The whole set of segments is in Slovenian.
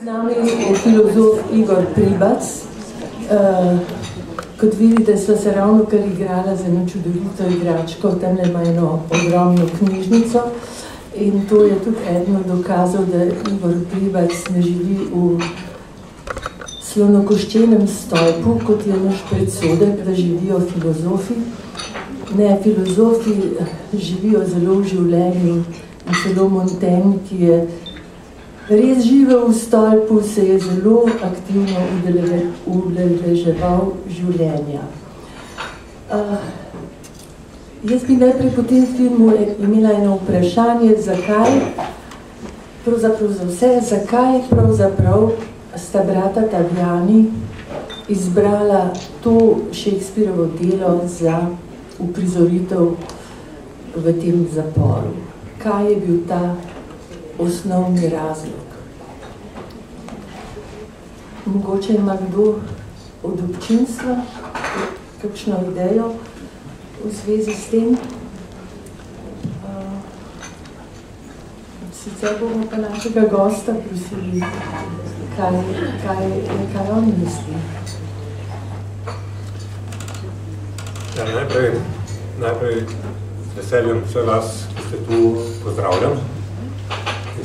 nami je filozof Igor Pribac. Kot vidite, sva se ravno kar igrala za eno čudovito igračko, tamle ima eno ogromno knjižnico in to je tudi eno dokazal, da Igor Pribac ne živi v slonokoščenem stolpu, kot je naš predsodek, da živijo filozofi. Ne, filozofi živijo zelo v življenju in celo Montaigne, ki je res živel v stolpu, se je zelo aktivno udeleževal življenja. Jaz bi najprej po tem filmu imela eno vprašanje, zakaj, pravzaprav za vse, zakaj pravzaprav sta brata Taviani izbrala to Shakespearovo delo za uprizoritev v tem zaporu. Kaj je bil ta osnovni razlog? Mogoče ima kdo od občinstva kakšno idejo v zvezi s tem? Sicer bomo pa našega gosta prosili, kaj on misli. Ja, najprej z veseljem vse vas, ki ste tu, pozdravljam. In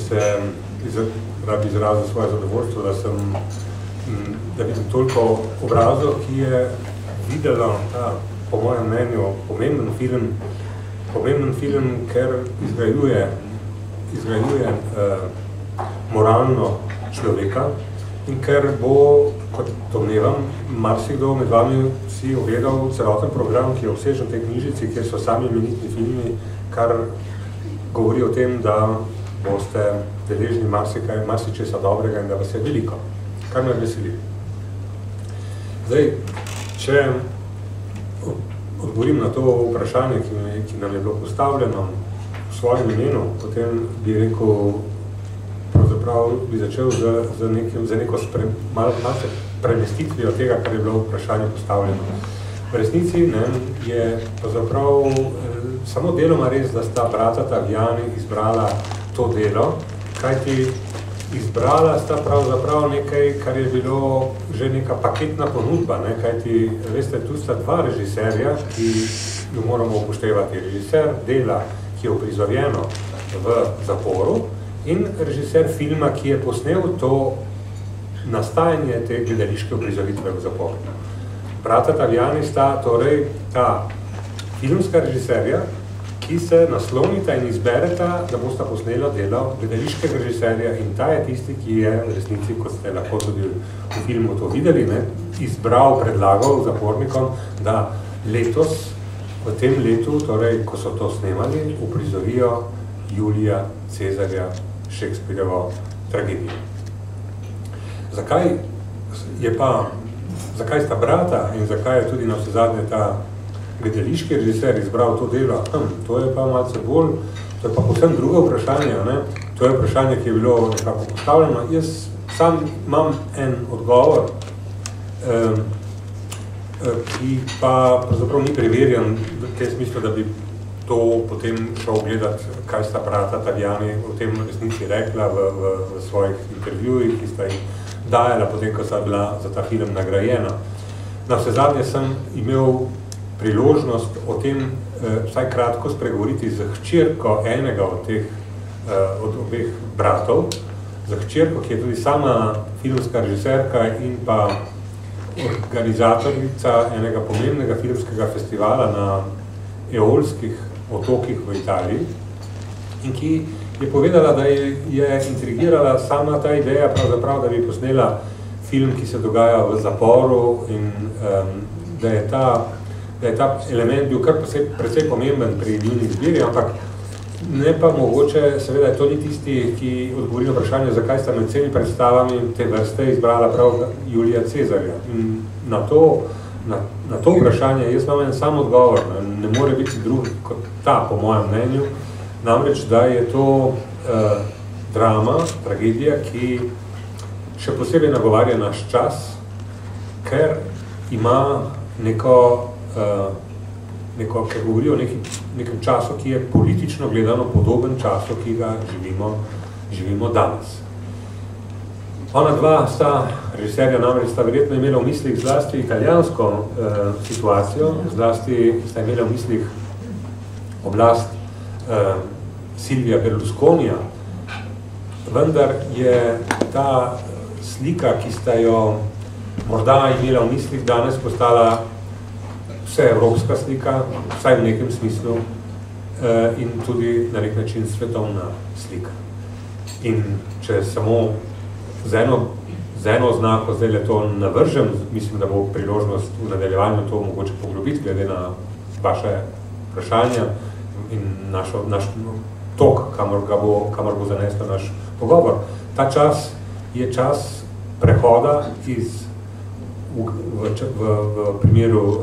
se rad izrazil svoje zadovoljstvo, da vidim toliko obrazov, ki je videla ta, po mojem mnenju, pomemben film, ker izgrajuje moralno človeka in ker bo, kot domnevam, marsikdo med vami si ogledal celoten program, ki je obsežen v tej knjižici, kjer so sami imenitni filmi, kar govori o tem, da boste deležni marsičesa dobrega in da vas je veliko, kar me veseli. Zdaj, če odgovorim na to vprašanje, ki nam je bilo postavljeno v svojem imenu, potem bi rekel, pravzaprav bi začel z neko malce premestitvijo tega, kar je bilo vprašanje postavljeno. V resnici je pravzaprav samo deloma res, da sta brata Taviani izbrala to delo, kajti izbrala sta pravzaprav nekaj, kar je bilo že neka paketna ponudba, kajti, veste, tu sta dva režiserja, ki jo moramo upoštevati. Režiser dela, ki je uprizorjeno v zaporu, in režiser filma, ki je posnel to nastajanje te gledališke uprizoritve v zaporu. Brata Taviani sta torej ta filmska režiserja, ki se naslonita in izbereta, da bosta posnela delo gledališkega režiserja in ta je tisti, ki je v resnici, kot ste lahko tudi v filmu to videli, predlagal zapornikom, da letos, v tem letu, torej, ko so to snemali, uprizorijo Julija Cezarja Shakespearovo tragedijo. Zakaj sta brata in zakaj je tudi navsezadnje ta gledališki režiser izbral to delo? To je pa malce bolj, to je pa povsem drugo vprašanje, to je vprašanje, ki je bilo nekako postavljeno. Jaz sam imam en odgovor, ki pa pravzaprav ni preverjen v tem smislu, da bi to potem šel gledati, kaj sta brata Taviani o tem resnici rekla v svojih intervjujih, ki sta jih dajala potem, ko sta bila za ta film nagrajena. Navsezadnje sem imel priložnost o tem vsaj kratko spregovoriti z hčerko enega od obeh bratov, z hčerko, ki je tudi sama filmska režiserka in pa organizatorica enega pomembnega filmskega festivala na Eolskih otokih v Italiji in ki je povedala, da je intrigirala sama ta ideja pravzaprav, da bi posnela film, ki se dogaja v zaporu in da je ta element bil kar precej pomemben pri njeni izbiri, ampak ne pa mogoče, seveda je to ni tisti, ki odgovori na vprašanje, zakaj sta med vsemi predstavami te vrste izbrala prav Julija Cezarja. In na to vprašanje jaz imam en sam odgovor, ne more biti drug kot ta, po mojem mnenju, namreč, da je to drama, tragedija, ki še posebej nagovarja naš čas, ker ima ker govori o nekem času, ki je politično gledano podoben času, ki ga živimo danes. Ona dva režiserja namreč sta verjetno imela v mislih zlasti italijansko situacijo, zlasti sta imela v mislih oblast Silvia Berlusconija, vendar je ta slika, ki sta jo morda imela v mislih, danes postala vseevropska slika, vsaj v nekem smislu, in tudi na nek način svetovna slika. In če samo z eno oznako zdaj le to navržem, mislim, da bo priložnost v nadaljevanju to mogoče poglobiti, glede na vaše vprašanja in naš tok, kamor bo zanesla naš pogovor. Ta čas je čas prehoda v primeru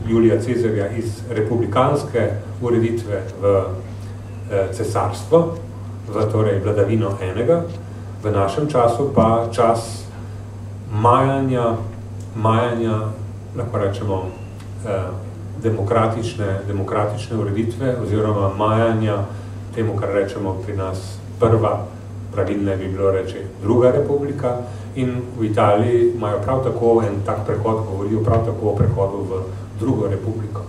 Julija Cezarja iz republikanske ureditve v cesarstvo, v torej vladavino enega, v našem času pa čas majanja, lahko rečemo, demokratične ureditve oziroma majanja temu, kar rečemo pri nas prva, pravilne bi bilo reči druga republika, in v Italiji imajo prav tako en tak prehod, govorijo prav tako o prehodu v drugo republiko.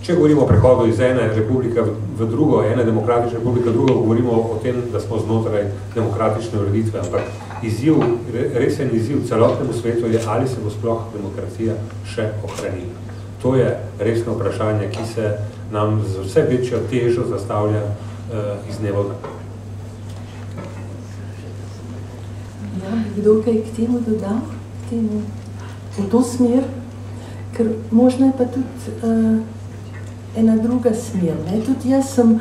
Če govorimo o prehodu iz ene republike v drugo, ene demokratične republike v drugo, govorimo o tem, da smo znotraj demokratične ureditve, ampak resen izziv celotnemu svetu je, ali se bo sploh demokracija še ohranila. To je resno vprašanje, ki se nam z vse večjo težo zastavlja iz dneva v dan. Ja, kdo kaj k temu dodal, v to smer, ker možno je pa tudi ena druga smer. Ne? Tudi jaz sem,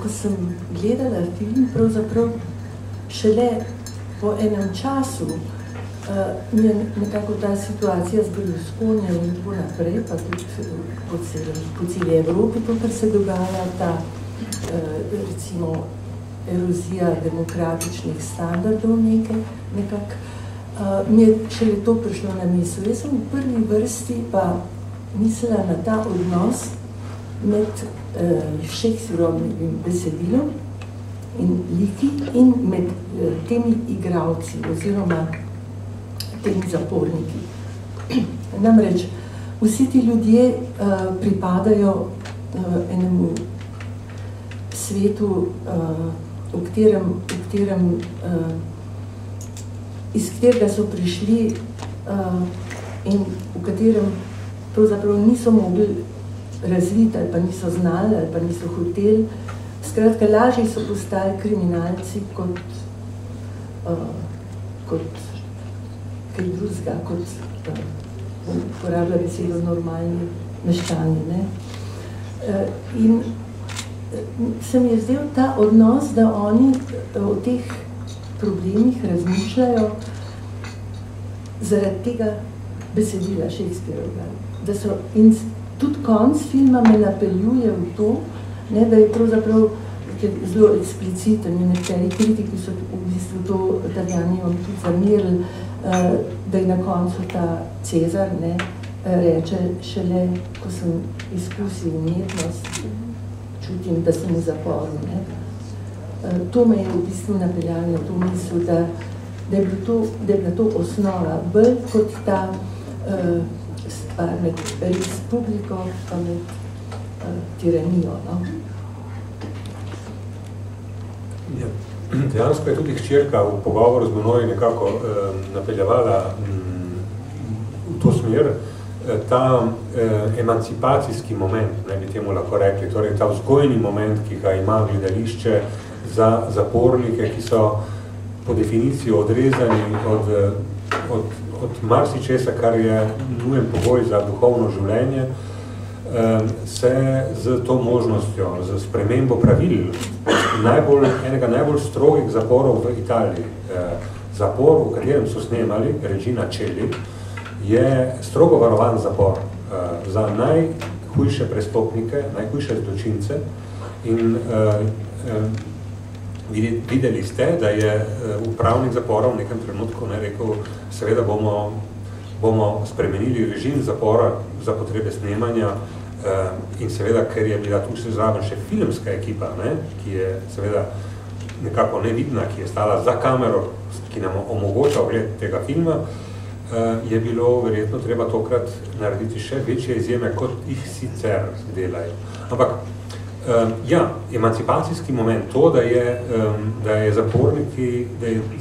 ko sem gledala film, pravzaprav šele po enem času mi je nekako ta situacija z Berlusconijem in tako naprej, pa tudi po celi Evropi, to, kar se dogaja, ta recimo erozija demokratičnih standardov nekako, mi je šele to prišlo na misel. Jaz sem v prvi vrsti pa mislila na ta odnos med Shakespearovim besedilom in liki in med temi igralci oziroma temi zaporniki. Namreč, vsi ti ljudje pripadajo enemu svetu, iz katerega so prišli in v katerem pravzaprav niso mogli razviti ali pa niso znali ali pa niso hoteli. Skratka, lažje so postali kriminalci kot kaj drugega, kot uporablja besedo normalni meščani. Ne? In se mi je zdel ta odnos, da oni o teh problemih razmišljajo zaradi tega besedila Shakespearovega. In tudi konc filma me napeljuje v to, ne, da je pravzaprav zelo ekspliciten in nekateri kritiki so v bistvu to Italijanijom tudi zamerili, da je na koncu ta Cezar, ne, reče šele, ko sem izkusil umetnost, čutim, da sem v zaporu. Ne. To me je v bistvu napeljalo na to misel, da je bila to osnova, bolj kot ta stvar med respubliko pa med tiranijo. No? Ja. Dejansko je tudi hčerka v pogovoru z menoj nekako napeljevala v to smer, ta emancipacijski moment, ne bi temu lahko rekli, torej ta vzgojni moment, ki ga ima gledališče za zapornike, ki so po definiciji odrezani od marsičesa, kar je nujen pogoj za duhovno življenje, se z to možnostjo, z spremembo pravil, enega najbolj strogih zaporov v Italiji, zapor, v katerem so snemali Regina Coeli, je strogo varovan zapor za najhujše prestopnike, najhujše zločince in videli ste, da je upravnik zapora v nekem trenutku rekel, seveda bomo spremenili režim zapora za potrebe snemanja in seveda, ker je bila tu zraven še filmska ekipa, ki je seveda nekako nevidna, ki je stala za kamero, ki nam omogoča ogled tega filma, je bilo verjetno treba tokrat narediti še večje izjeme, kot jih sicer delajo. Ampak, ja, emancipacijski moment, to, da je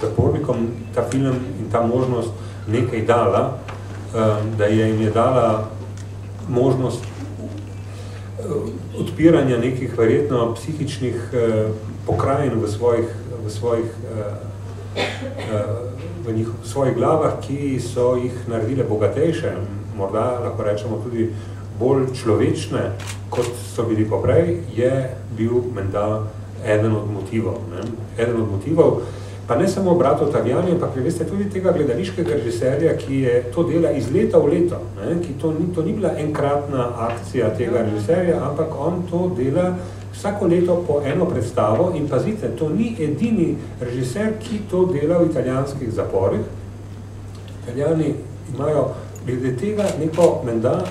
zapornikom ta film in ta možnost nekaj dala, da jim je dala možnost odpiranja nekih verjetno psihičnih pokrajin v svojih glavah, ki so jih naredile bogatejše, morda lahko rečemo tudi bolj človečne, kot so bili poprej, je bil menda eden od motivov. Eden od motivov, pa ne samo bratov Taviani, ampak veste tudi tega gledališkega režiserja, ki je to dela iz leta v leto, ki to ni bila enkratna akcija tega režiserja, ampak on to dela vsako leto po eno predstavo in pazite, to ni edini režiser, ki to dela v italijanskih zaporih. Italijani imajo glede tega neko menda,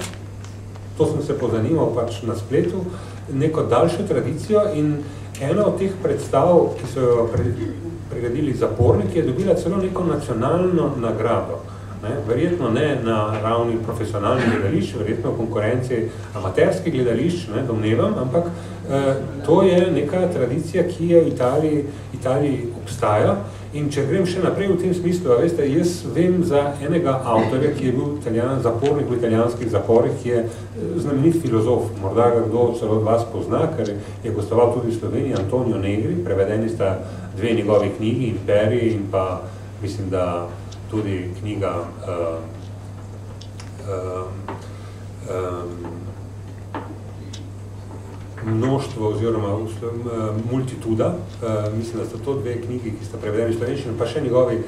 to sem se pozanimal pač na spletu, neko daljšo tradicijo in ena od teh predstav, ki so jo priredili zaporniki, je dobila celo neko nacionalno nagrado. Verjetno ne na ravni profesionalnih gledališč, verjetno v konkurenci amaterskih gledališč, domnevam, ampak to je neka tradicija, ki je v Italiji obstaja. In če grem še naprej v tem smislu, veste, jaz vem za enega avtorja, ki je bil zapornik v italijanskih zaporih, ki je znamenit filozof, morda ga kdo celo od vas pozna, ker je gostoval tudi v Sloveniji, Antonio Negri, prevedeni sta dve njegovi knjigi, Imperij in pa, mislim, da tudi knjiga Mnoštvo oziroma Multituda, mislim, da sta to dve knjigi, ki sta prevedeni v slovenščino, pa še njegovi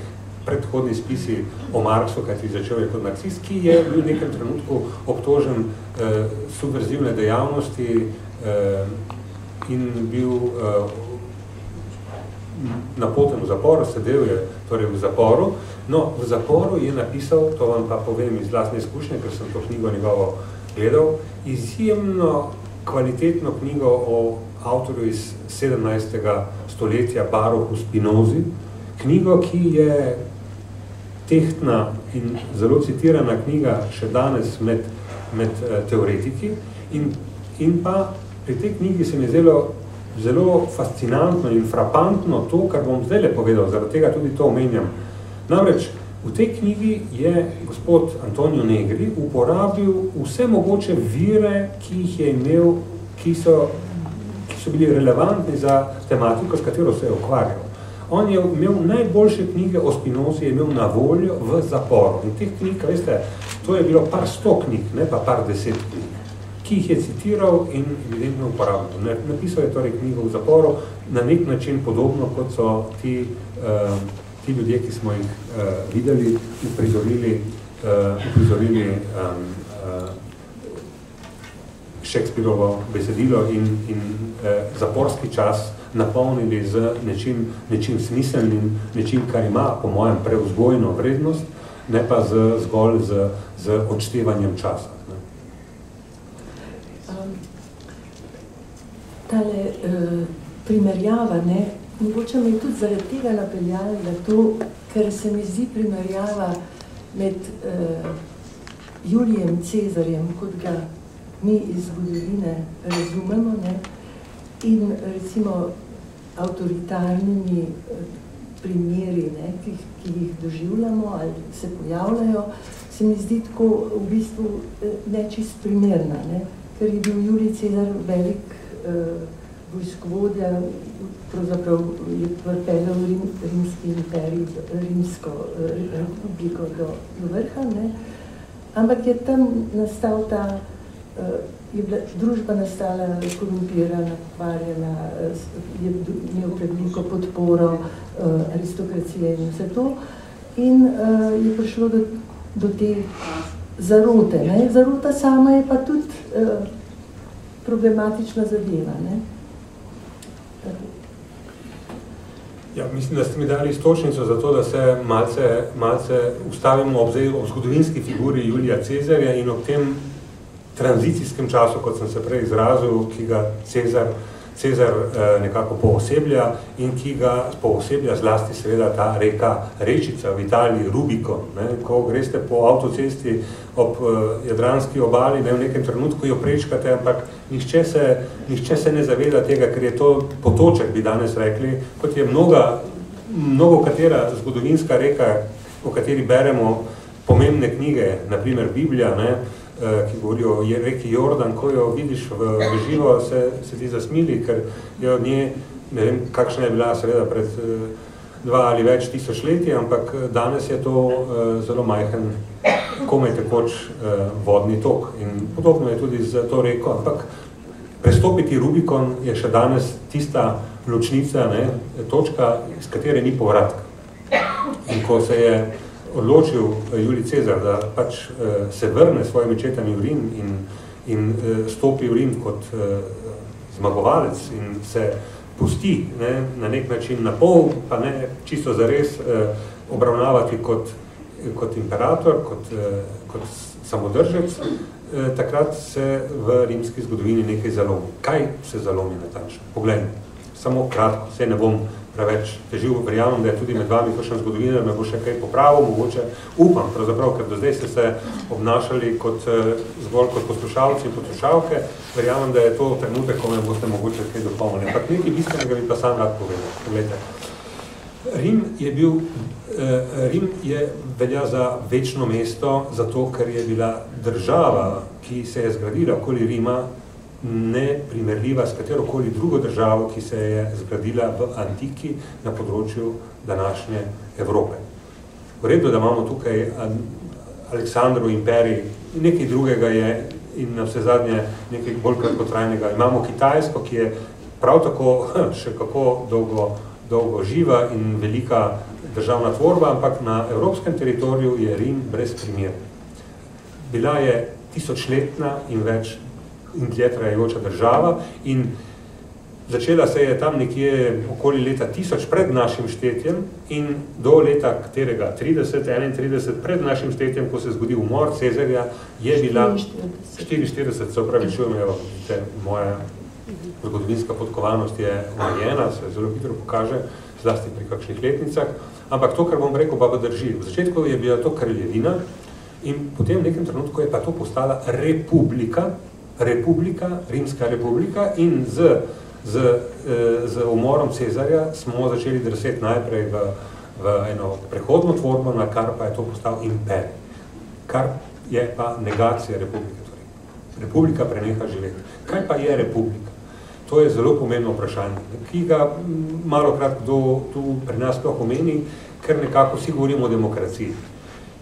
predhodni spisi o Marksu, kajti začel je kot marksist, ki je bil v nekem trenutku obtožen subverzivne dejavnosti in bil napoten v zaporu, sedel je torej v zaporu. No, v zaporu je napisal, to vam pa povem iz lastne izkušnje, ker sem to knjigo njegovo gledal, izjemno kvalitetno knjigo o avtorju iz 17. stoletja Baruchu Spinozi, knjigo, ki je tehtna in zelo citirana knjiga še danes med teoretiki in pa pri tej knjigi se mi je zelo fascinantno in frapantno to, kar bom zdaj le povedal, zaradi tega tudi to omenjam. Namreč, v tej knjigi je gospod Antonio Negri uporabil vse mogoče vire, ki jih je imel, ki so bili relevantni za tematiko, s katero se je ukvarjal. On je imel najboljše knjige o Spinozi, je imel na voljo v zaporu. In teh knjig, veste, to je bilo par 100 knjig, ne pa par 10 knjig, ki jih je citiral in evidentno uporabil. Napisal je torej knjigo v zaporu na nek način podobno, kot so ti ljudje, ki smo jih videli, uprizorili Shakespearovo besedilo in zaporski čas napolnili z nečim smiselnim, nečim, kar ima, po mojem, prevzgojno vrednost, ne pa zgolj z odštevanjem časa. Tale primerjava, mogoče me je tudi zaradi tega napeljala na to, ker se mi zdi primerjava med Julijem Cezarjem, kot ga mi iz zgodovine razumemo, in recimo avtoritarnimi primeri, ki jih doživljamo ali se pojavljajo, se mi zdi tako v bistvu nečist primerna, ker je bil Julij Cezar velik vojskovodja, pravzaprav je pripeljal rimski imperij, rimsko republiko do vrha, ampak je tam nastal je bila družba nastala korumpirana, pokvarjena, je imel preveliko podporo aristokracije in vse to in je prišlo do te zarote. Zarota sama je pa tudi problematična zadeva. Ja, mislim, da ste mi dali istočnico za to, da se malce ustavimo ob zgodovinski figuri Julija Cezarja in ob tem tranzicijskem času, kot sem se prej izrazil, ki ga Cezar Cezar nekako pooseblja in ki ga pooseblja zlasti seveda ta rečica v Italiji, Rubicon. Ko greste po avtocesti ob jadranski obali, v nekem trenutku jo prečkate, ampak nihče se ne zaveda tega, ker je to potoček, bi danes rekli, kot je mnogo katera zgodovinska reka, o kateri beremo pomembne knjige, naprimer Biblija, ki govori o reki Jordan, ko jo vidiš v živo, se ti zasmili, ker je od nje, ne vem, kakšna je bila seveda pred 2 ali več tisočletji, ampak danes je to zelo majhen, komaj tekoč vodni tok. In podobno je tudi z to reko, ampak prestopiti Rubikon je še danes tista ločnica, točka, iz katere ni povratka. In ko se je odločil Julij Cezar, da pač se vrne s svojimi četami v Rim in stopi v Rim kot zmagovalec in se pusti na nek način na pol, pa ne čisto zares obravnavati kot imperator, kot samodržec, takrat se v rimski zgodovini nekaj zalomi. Kaj se zalomi natančno? Poglejmo, samo kratko, se ne bom preveč težil, verjamem, da je tudi med vami kakšen zgodovinar, me bo še kaj popravil, mogoče upam, pravzaprav, ker do zdaj ste se obnašali zgolj kot poslušalci in poslušalke, verjamem, da je to trenutek, ko me boste mogoče kaj dopolnili. Ampak nekaj bistvenega bi pa sam rad povedal. Poglejte, Rim je velja za večno mesto, zato ker je bila država, ki se je zgradila okoli Rima, neprimerljiva s katerokoli drugo državo, ki se je zgradila v antiki na področju današnje Evrope. V redu, da imamo tukaj Aleksandrov imperij, nekaj drugega je in na vse zadnje nekaj bolj kratkotrajnega. Imamo Kitajsko, ki je prav tako še kako dolgo živa in velika državna tvorba, ampak na evropskem teritoriju je Rim brez primera. Bila je tisočletna in več in dlje trajajoča država in začela se je tam nekje okoli leta 1000 pred našim štetjem in do leta katerega 30-31 pred našim štetjem, ko se je zgodil umor Cezarja, je bila 44, se opravičujem, moja zgodovinska podkovanost je omejena, se zelo hitro pokaže, zlasti pri kakšnih letnicah, ampak to, kar bom rekel, pa drži. V začetku je bila to kraljevina in potem v nekem trenutku je pa to postala republika, Rimska republika in z umorom Cezarja smo začeli drseti najprej v eno prehodno tvorbo, na kar pa je to postal imperij, kar je pa negacija republike. Torej, republika preneha živeti. Kaj pa je republika? To je zelo pomembno vprašanje, ki ga malokrat kdo tu pri nas sploh omeni, ker nekako vsi govorimo o demokraciji.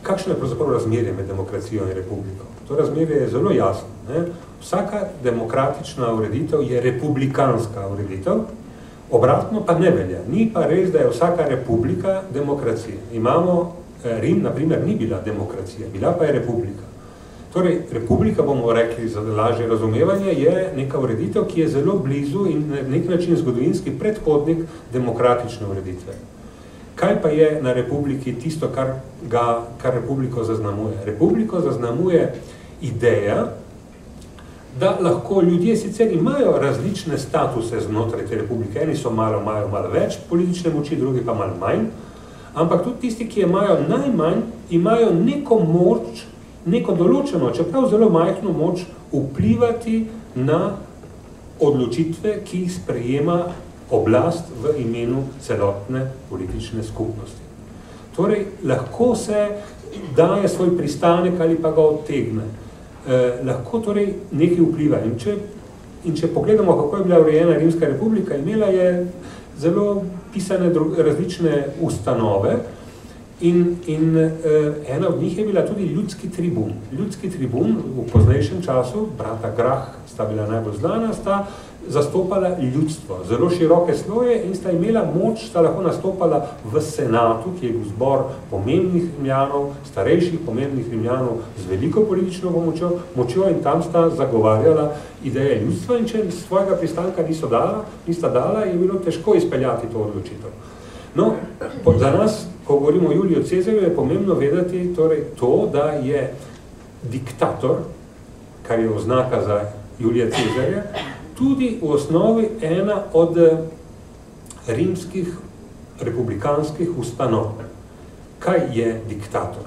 Kakšno je pravzaprav razmerje med demokracijo in republiko? To razmerje je zelo jasno. Vsaka demokratična ureditev je republikanska ureditev, obratno pa ne velja. Ni pa res, da je vsaka republika demokracija. Rim, na primer, ni bila demokracija, bila pa je republika. Torej, republika, bomo rekli za lažje razumevanje, je neka ureditev, ki je zelo blizu in na nek način zgodovinski predhodnik demokratične ureditve. Kaj pa je na republiki tisto, kar republiko zaznamuje? Republiko zaznamuje ideja, da lahko ljudje sicer imajo različne statuse znotraj te republike. Eni imajo malo več politične moči, drugi pa malo manj, ampak tudi tisti, ki imajo najmanj, imajo neko moč, neko določeno, čeprav zelo majhno moč, vplivati na odločitve, ki jih sprejema oblast v imenu celotne politične skupnosti. Torej, lahko se daje svoj pristanek ali pa ga odtegne. Lahko torej nekaj vpliva. In če pogledamo, kako je bila urejena Rimska republika, imela je zelo pisane različne ustanove in ena od njih je bila tudi ljudski tribun. Ljudski tribun v poznejšem času, brata Grah sta bila najbolj znana, sta zastopala ljudstvo, zelo široke sloje in sta imela moč, sta lahko nastopala v senatu, ki je bil zbor pomembnih Rimljanov, starejših pomembnih Rimljanov z veliko politično močjo in tam sta zagovarjala ideje ljudstva in če svojega pristanka nista dala, je bilo težko izpeljati to odločitev. No, za nas, ko govorimo o Juliju Cezarju, je pomembno vedeti torej to, da je diktator, kar je oznaka za Julija Cezarja, tudi v osnovi ena od rimskih republikanskih ustanov. Kaj je diktator?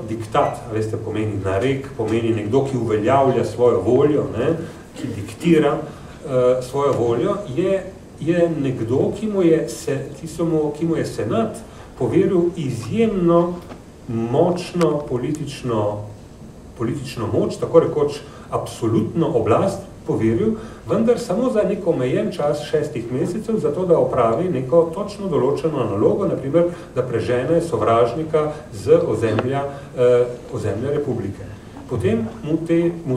Diktat, veste, pomeni narek, pomeni nekdo, ki uveljavlja svojo voljo, ne, ki diktira svojo voljo, je nekdo, ki mu je senat poveril izjemno močno politično moč, tako rekoč absolutno oblast poveril, vendar samo za nek omejen čas 6 mesecev, zato da opravi neko točno določeno nalogo, naprimer, da prežene sovražnika z ozemlja republike. Potem mu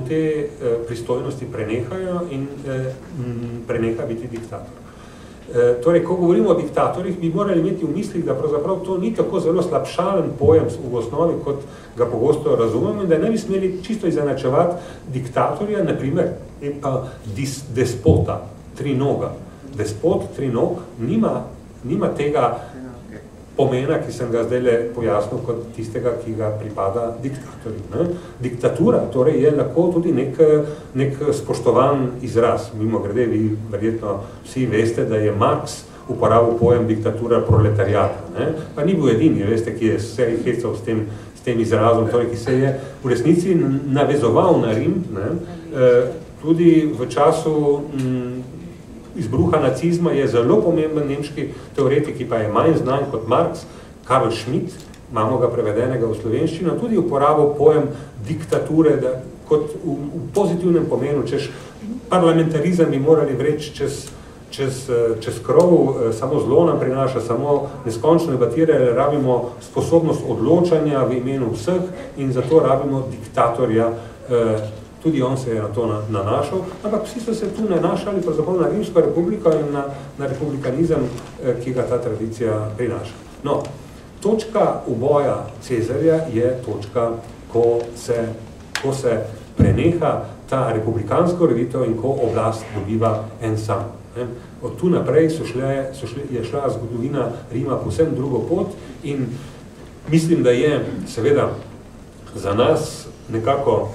te pristojnosti prenehajo in preneha biti diktator. Torej, ko govorimo o diktatorjih, bi morali imeti v mislih, da pravzaprav to ni tako zelo slabšalen pojem v osnovi, kot ga pogosto razumemo, in da ne bi smeli čisto izenačevati diktatorja, naprimer, pa despota, trinoga. Despot, trinog, nima tega pomena, ki sem ga zdajle pojasnil kot tistega, ki ga pripada diktatorju. Ne? Diktatura torej je lahko tudi nek spoštovan izraz. Mimogrede, vi verjetno vsi veste, da je Marx uporabil pojem diktatura proletariata. Ne? Pa ni bil edini, veste, ki je se hecal s tem izrazom, torej, ki se je v resnici navezoval na Rim, ne? Tudi v času izbruha nacizma je zelo pomemben nemški teoretik, ki pa je manj znan kot Marx, Karl Schmitt, imamo ga prevedenega v slovenščino, tudi uporabil pojem diktature, da kot v pozitivnem pomenu, češ parlamentarizem bi morali vreči čez krov, samo zlo nam prinaša, samo neskončno debatiranje, rabimo sposobnost odločanja v imenu vseh in zato rabimo diktatorja. Tudi on se je na to nanašal, ampak vsi so se tu nanašali pravzaprav na Rimsko republiko in na republikanizem, ki ga ta tradicija prinaša. No, točka uboja Cezarja je točka, ko se preneha ta republikanska ureditev in ko oblast dobiva en sam. Od tu naprej je šla zgodovina Rima povsem drugo pot in mislim, da je seveda za nas nekako.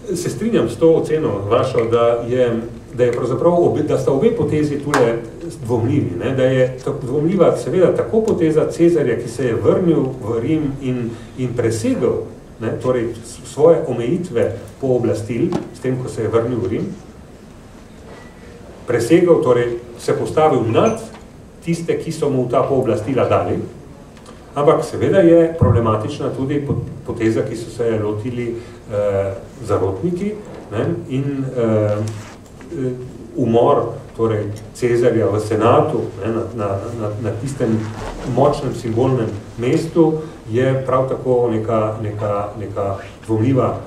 Se strinjam s to oceno vašo, da sta obe potezi tule dvomljivi, ne? Da je dvomljiva seveda tako poteza Cezarja, ki se je vrnil v Rim in presegel, ne, torej svoje omejitve pooblastil, s tem, ko se je vrnil v Rim, presegel, torej se postavil nad tiste, ki so mu ta pooblastila dali, ampak seveda je problematična tudi poteza, ki so se lotili zarotniki, ne, in umor torej Cezarja v senatu, ne, na tistem močnem simbolnem mestu je prav tako neka dvomljiva,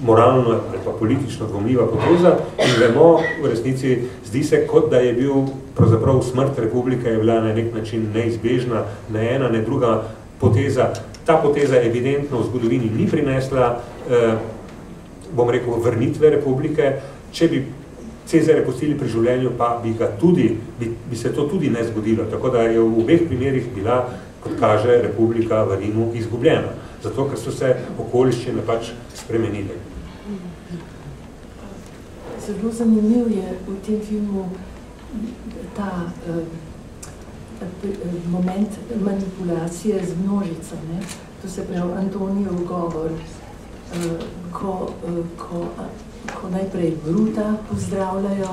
moralno ali pa politično dvomljiva poteza in vemo, v resnici zdi se, kot da je bil pravzaprav smrt republike je bila na nek način neizbežna, ne ena, ne druga poteza. Ta poteza evidentno v zgodovini ni prinesla, bom rekel, vrnitve republike. Če bi Cezarja pustili pri življenju, pa bi se to tudi ne zgodilo. Tako da je v obeh primerih bila, kot kaže, republika v Rimu izgubljena. Zato, ker so se okoliščine pač spremenile. Zelo zanimiv je v tem filmu ta moment manipulacije z množico, ne? To se pravi Antonijev govor, ko najprej Bruta pozdravljajo,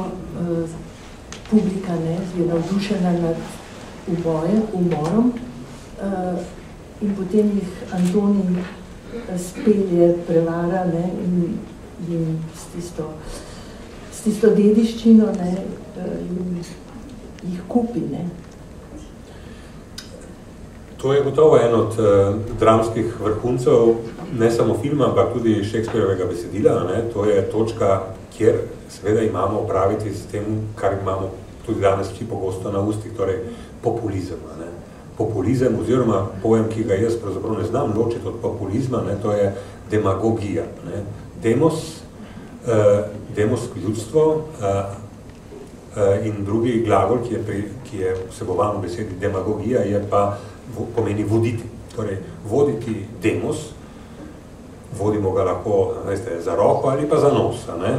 publika, ne, je navdušena nad umorom, in potem jih Antonij spelje, prevara, ne, in s tisto dediščino, ne, jih kupi, ne. To je gotovo en od dramskih vrhuncev, ne samo filma, ampak tudi Shakespeareovega besedila, ne. To je točka, kjer seveda imamo opraviti s tem, kar imamo tudi danes vsi pogosto na ustih, torej populizem, ne. Populizem oziroma pojem, ki ga jaz pravzaprav ne znam ločiti od populizma, ne, to je demagogija, ne. Demos ljudstvo in drugi glagol, ki je vsebovan v besedi demagogija, je pa pomeni voditi. Torej, voditi demos, vodimo ga lahko, veste, za roko ali pa za nos, ne?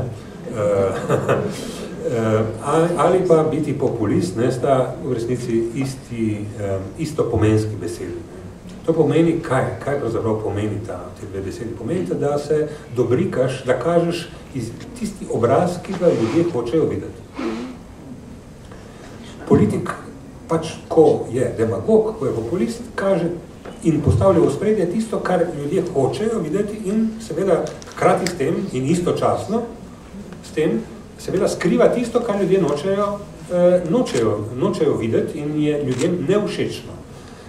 Ali pa biti populist, ne, sta v resnici isto pomenski besedi. To pomeni kaj? Kaj pravzaprav pomeni te dve besedi? Pomeni, da se dobrikaš, da kažeš tisti obraz, ki ga ljudje hočejo videti. Politik pač, ko je demagog, ko je populist, kaže in postavlja v ospredje tisto, kar ljudje hočejo videti in seveda hkrati s tem in istočasno s tem seveda skriva tisto, kar ljudje nočejo videti in je ljudem nevšečno.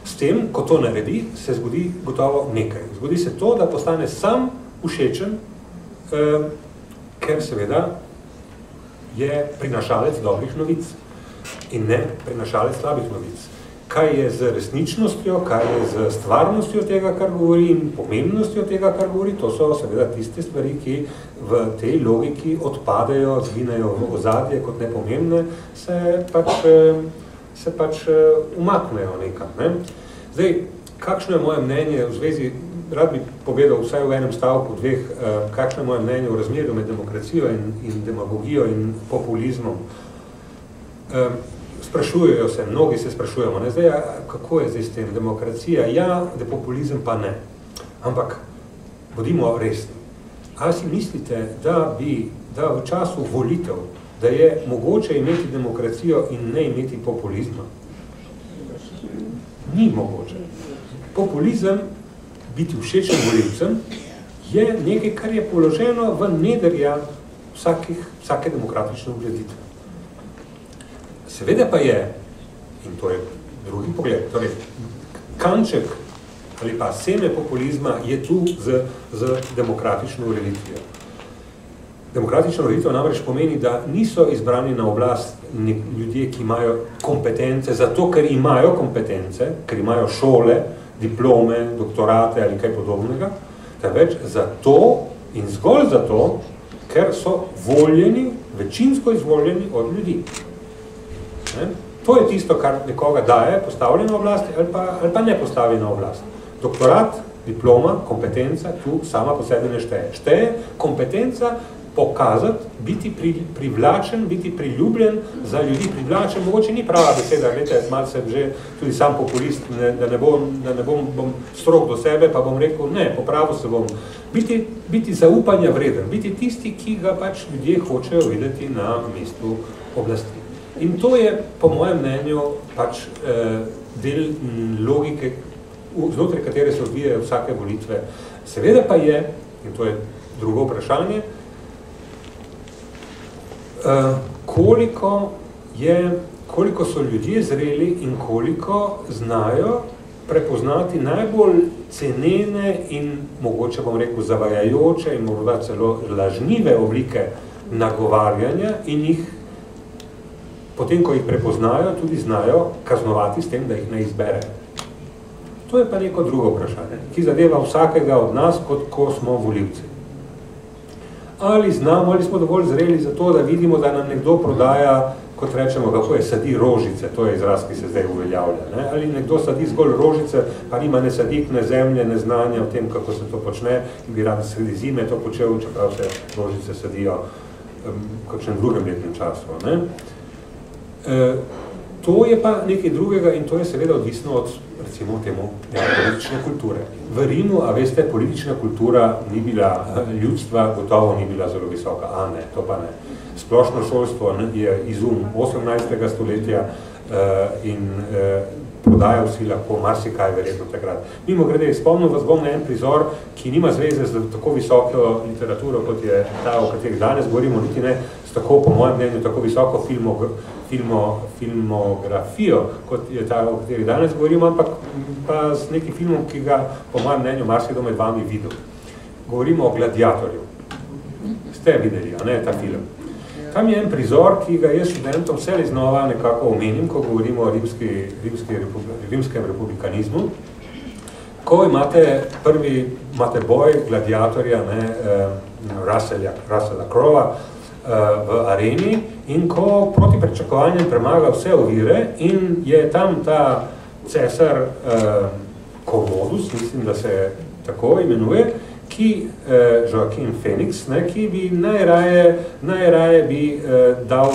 S tem, ko to naredi, se zgodi gotovo nekaj. Zgodi se to, da postane sam všečen, ker seveda je prinašalec dobrih novic in ne prinašalec slabih novic. Kaj je z resničnostjo, kaj je z stvarnostjo tega, kar govori in pomembnostjo tega, kar govori, to so seveda tiste stvari, ki v tej logiki odpadejo, zginejo v ozadje kot nepomembne, se pač umaknejo nekam. Ne? Zdaj, kakšno je moje mnenje v zvezi, rad bi povedal vsaj v enem stavku, dveh, kakšno je moje mnenje v razmerju med demokracijo in demagogijo in populizmom. Sprašujejo se, mnogi se sprašujemo, ne? Zdaj, kako je zdaj s tem? Demokracija, ja, populizem pa ne. Ampak, bodimo resni. Ali si mislite, da v času volitev, da je mogoče imeti demokracijo in ne imeti populizma? Ni mogoče. Populizem, biti všečen volivcem, je nekaj, kar je položeno v nedrja vsake demokratične ureditve. Seveda pa je, in to je drugi pogled, torej kanček ali pa seme populizma je tu z demokratično ureditvijo. Demokratična ureditev namreč pomeni, da niso izbrani na oblast ljudje, ki imajo kompetence, zato ker imajo kompetence, ker imajo šole, diplome, doktorate ali kaj podobnega, temveč zato in zgolj zato, ker so voljeni, večinsko izvoljeni od ljudi. To je tisto, kar nekoga daje, postavlja na oblast ali pa ne postavi na oblast. Doktorat, diploma, kompetenca tu sama po sebi ne šteje. Šteje kompetenca pokazati, biti privlačen, biti priljubljen za ljudi. Privlačen, mogoče ni prava beseda, gledajte, malo sem že tudi sam populist, da ne bom strog do sebe, pa bom rekel, ne, popravil se bom. Biti zaupanja vreden, biti tisti, ki ga pač ljudje hočejo videti na mestu oblasti. In to je, po mojem mnenju, pač del logike, znotraj katere se odvijajo vsake volitve. Seveda pa je, in to je drugo vprašanje, koliko so ljudje zreli in koliko znajo prepoznati najbolj cenene in mogoče bom rekel zavajajoče in morda celo lažnive oblike nagovarjanja in jih potem, ko jih prepoznajo, tudi znajo kaznovati s tem, da jih ne izberejo. To je pa neko drugo vprašanje, ki zadeva vsakega od nas, kot ko smo volivci. Ali znamo, ali smo dovolj zreli za to, da vidimo, da nam nekdo prodaja, kot rečemo, kako je, sadi rožice, to je izraz, ki se zdaj uveljavlja. Ne? Ali nekdo sadi zgolj rožice, pa nima ne sadik, ne zemlje, ne znanja o tem, kako se to počne, in bi rad sredi zime to počel, čeprav se rožice sadijo v kakšnem drugem letnem času. Ne? To je pa nekaj drugega in to je seveda odvisno od, recimo temu, politične kulture. V Rimu, a veste, politična kultura ni bila, ljudstva gotovo ni bila zelo visoka. A ne, to pa ne. Splošno šolstvo je izum 18. stoletja in prodajal si lahko marsikaj verjetno takrat. Mimo grede, spomnil vas bom na en prizor, ki nima zveze z tako visoko literaturo, kot je ta, o katerih danes govorimo, niti ne s tako, po mojem mnenju, tako visoko filmografijo, kot je ta, o katerih danes govorimo, ampak pa s nekim filmom, ki ga, po mojem mnenju, marsikdo med vami videl. Govorimo o Gladiatorju. Ste videli, a ne, ta film? Tam je en prizor, ki ga jaz študentom vselej znova nekako omenim, ko govorimo o rimskem republikanizmu. Ko imate boj gladiatorja, Russella Crowe v areni in ko proti pričakovanjem premaga vse ovire in je tam ta cesar Commodus, mislim, da se tako imenuje, Joaquin Phoenix, ne, ki bi najraje bi dal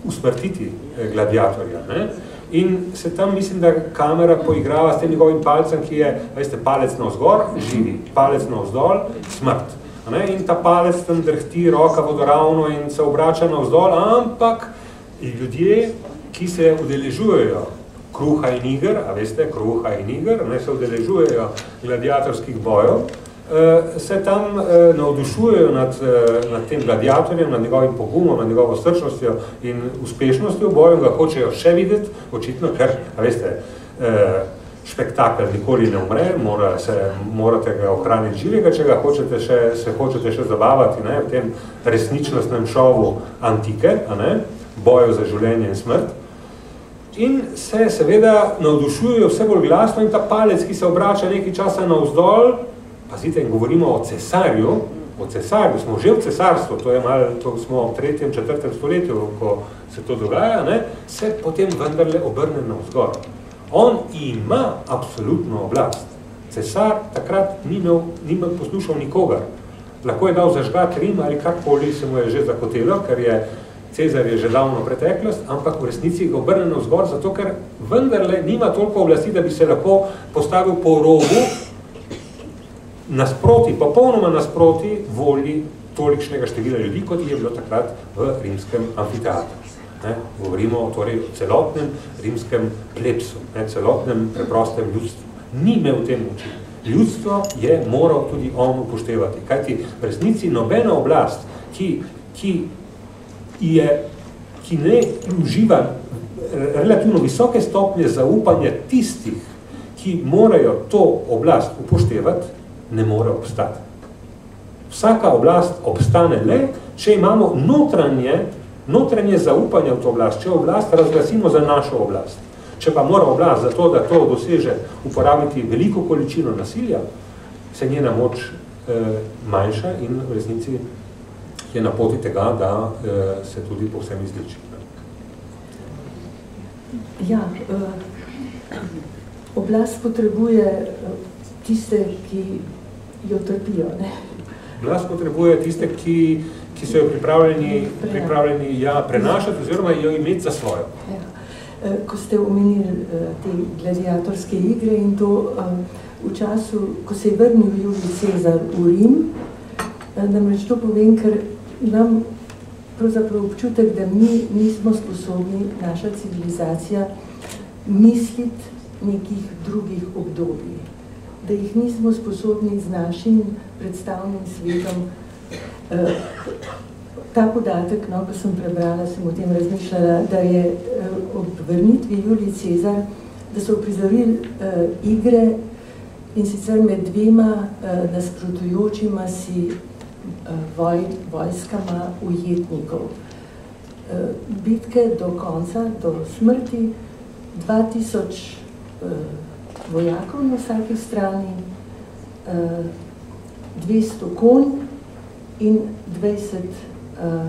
usmrtiti gladiatorja. Ne. In se tam, mislim, da kamera poigrava s tem njegovim palcem, ki je, veste, palec navzgor, živi, palec navzdol, smrt. Ne. In ta palec tam drhti, roka vodoravno in se obrača navzdol, ampak ljudje, ki se udeležujejo kruha in iger, a veste, kruha in iger, ne, se udeležujejo gladiatorskih bojev, se tam navdušujejo nad tem gladiatorjem, nad njegovim pogumom, nad njegovo srčnostjo in uspešnostjo bojev, ga hočejo še videti, očitno, ker, a veste, špektakel nikoli ne umre, morate ga ohraniti živega, če ga hočete še zabavati, ne, v tem resničnostnem šovu antike, a ne, bojev za življenje in smrt. In se seveda navdušujejo vse bolj glasno in ta palec, ki se obrača nekaj časa navzdol, pazite, in govorimo o cesarju, smo že v cesarstvu, to smo v 3. 4. stoletju, ko se to dogaja, ne, se potem vendarle obrne navzgor. On ima absolutno oblast. Cesar takrat ni poslušal nikogar. Lahko je dal zažgati Rim ali karkoli se mu je že zakotelo, ker je Cezar je že davno preteklost, ampak v resnici ga obrne navzgor, zato ker vendarle nima toliko oblasti, da bi se lahko postavil po robu nasproti, popolnoma nasproti volji tolikšnega števila ljudi, kot je bilo takrat v rimskem amfiteatru. Ne? Govorimo torej o celotnem rimskem plebsu, ne? Celotnem preprostem ljudstvu. Ni imel v tem moči. Ljudstvo je moral tudi on upoštevati. Kajti v resnici nobena oblast, ki ne uživa relativno visoke stopnje zaupanja tistih, ki morajo to oblast upoštevati, ne more obstati. Vsaka oblast obstane le, če imamo notranje zaupanje v to oblast, če oblast razglasimo za našo oblast. Če pa mora oblast za to, da to doseže, uporabiti veliko količino nasilja, se njena moč manjša in v resnici je na poti tega, da se tudi povsem izliči. Ja, oblast potrebuje tiste, ki jo trpijo, ne? Oblast potrebuje tiste, ki so jo pripravljeni prenašati oziroma jo imeti za svojo. Ja. Ko ste omenili te gladiatorske igre in to v času, ko se je vrnil Julij Cezar v Rim, namreč to povem, ker imam pravzaprav občutek, da mi nismo sposobni, naša civilizacija, misliti nekih drugih obdobij. Da jih nismo sposobni z našim predstavnim svetom. Ta podatek, no, ko sem prebrala, sem o tem razmišljala, da je ob vrnitvi Julij Cezar, da so prizorili igre in sicer med dvema nasprotujočima si vojskama ujetnikov. Bitke do konca, do smrti, 2000 vojakov na vsaki strani, 200 konj in 20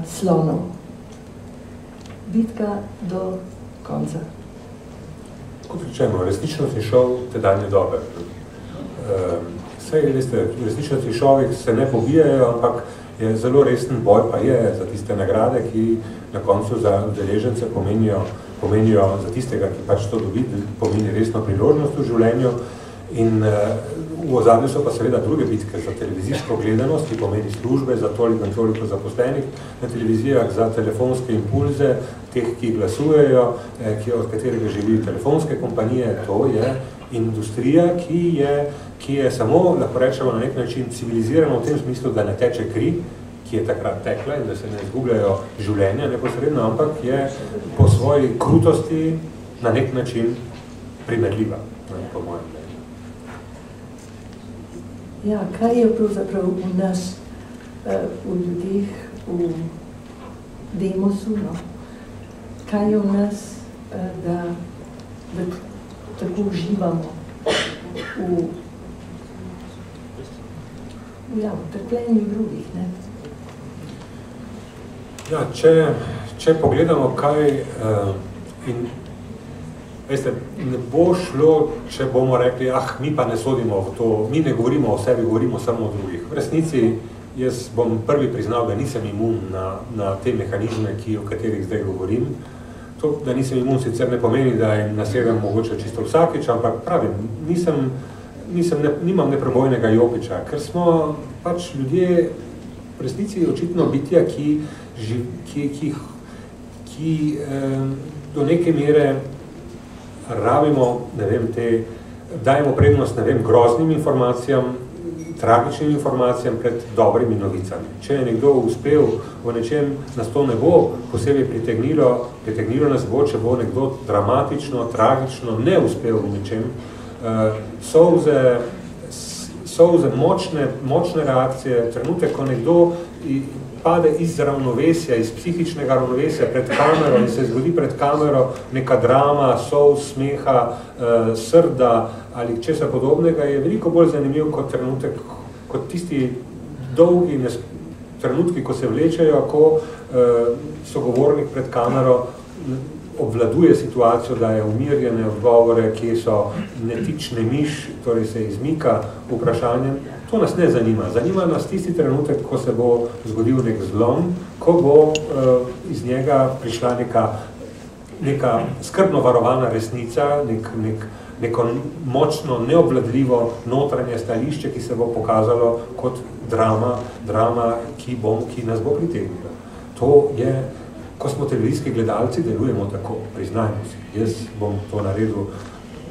slonov. Bitka do konca. Kot rečemo, resničnostni šov tedanje dobe. Vse, veste, v resničnostni šovih se ne pobijajo, ampak je zelo resen boj, pa je za tiste nagrade, ki na koncu za udeležence pomenijo za tistega, ki pač to dobi, pomeni resno priložnost v življenju. In v ozadju so pa seveda druge bitke za televizijsko gledanost, ki pomeni službe za toliko in toliko zaposlenih na televizijah, za telefonske impulze, teh, ki glasujejo, od katerega živijo telefonske kompanije. To je industrija, ki je samo, lahko rečemo, na nek način civilizirana v tem smislu, da ne teče kri, ki je takrat tekla in da se ne izgubljajo življenja neposredno, ampak je po svoji krutosti na nek način primerljiva, po mojem mnenju. Ja, kaj je pravzaprav v nas, v ljudeh, v demosu, no? Kaj je v nas, da tako uživamo v trpljenju drugih, ne? Ja, če pogledamo, kaj in Veste, ne bo šlo, če bomo rekli, mi pa ne sodimo v to, mi ne govorimo o sebi, govorimo samo o drugih. V resnici, jaz bom prvi priznal, da nisem imun na te mehanizme, o katerih zdaj govorim. To, da nisem imun, sicer ne pomeni, da jim nasedem mogoče čisto vsakič, ampak pravim, nimam neprebojnega jopiča, ker smo pač ljudje v resnici očitno bitja, ki do neke mere rabimo, dajemo prednost, groznim informacijam, tragičnim informacijam pred dobrimi novicami. Če je nekdo uspel v nečem, nas to ne bo posebej pritegnilo nas bo, če bo nekdo dramatično, tragično ne uspel v nečem. Solze, močne reakcije, trenutek, ko nekdo pade iz ravnovesja, iz psihičnega ravnovesja pred kamero in se zgodi pred kamero neka drama, solz, smeha, srda ali česa podobnega, je veliko bolj zanimiv kot trenutek, kot tisti dolgi trenutki, ko se vlečejo, ko sogovornik pred kamero obvladuje situacijo, da je umirjene odgovore, kje so netične miš, torej se izmika vprašanjem. To nas ne zanima. Zanima nas tisti trenutek, ko se bo zgodil nek zlom, ko bo iz njega prišla neka skrbno varovana resnica, neko močno, neobvladljivo notranje stališče, ki se bo pokazalo kot drama, ki nas bo pritegnila. To je, ko smo televizijski gledalci, delujemo tako, priznajmo si. Jaz bom to naredil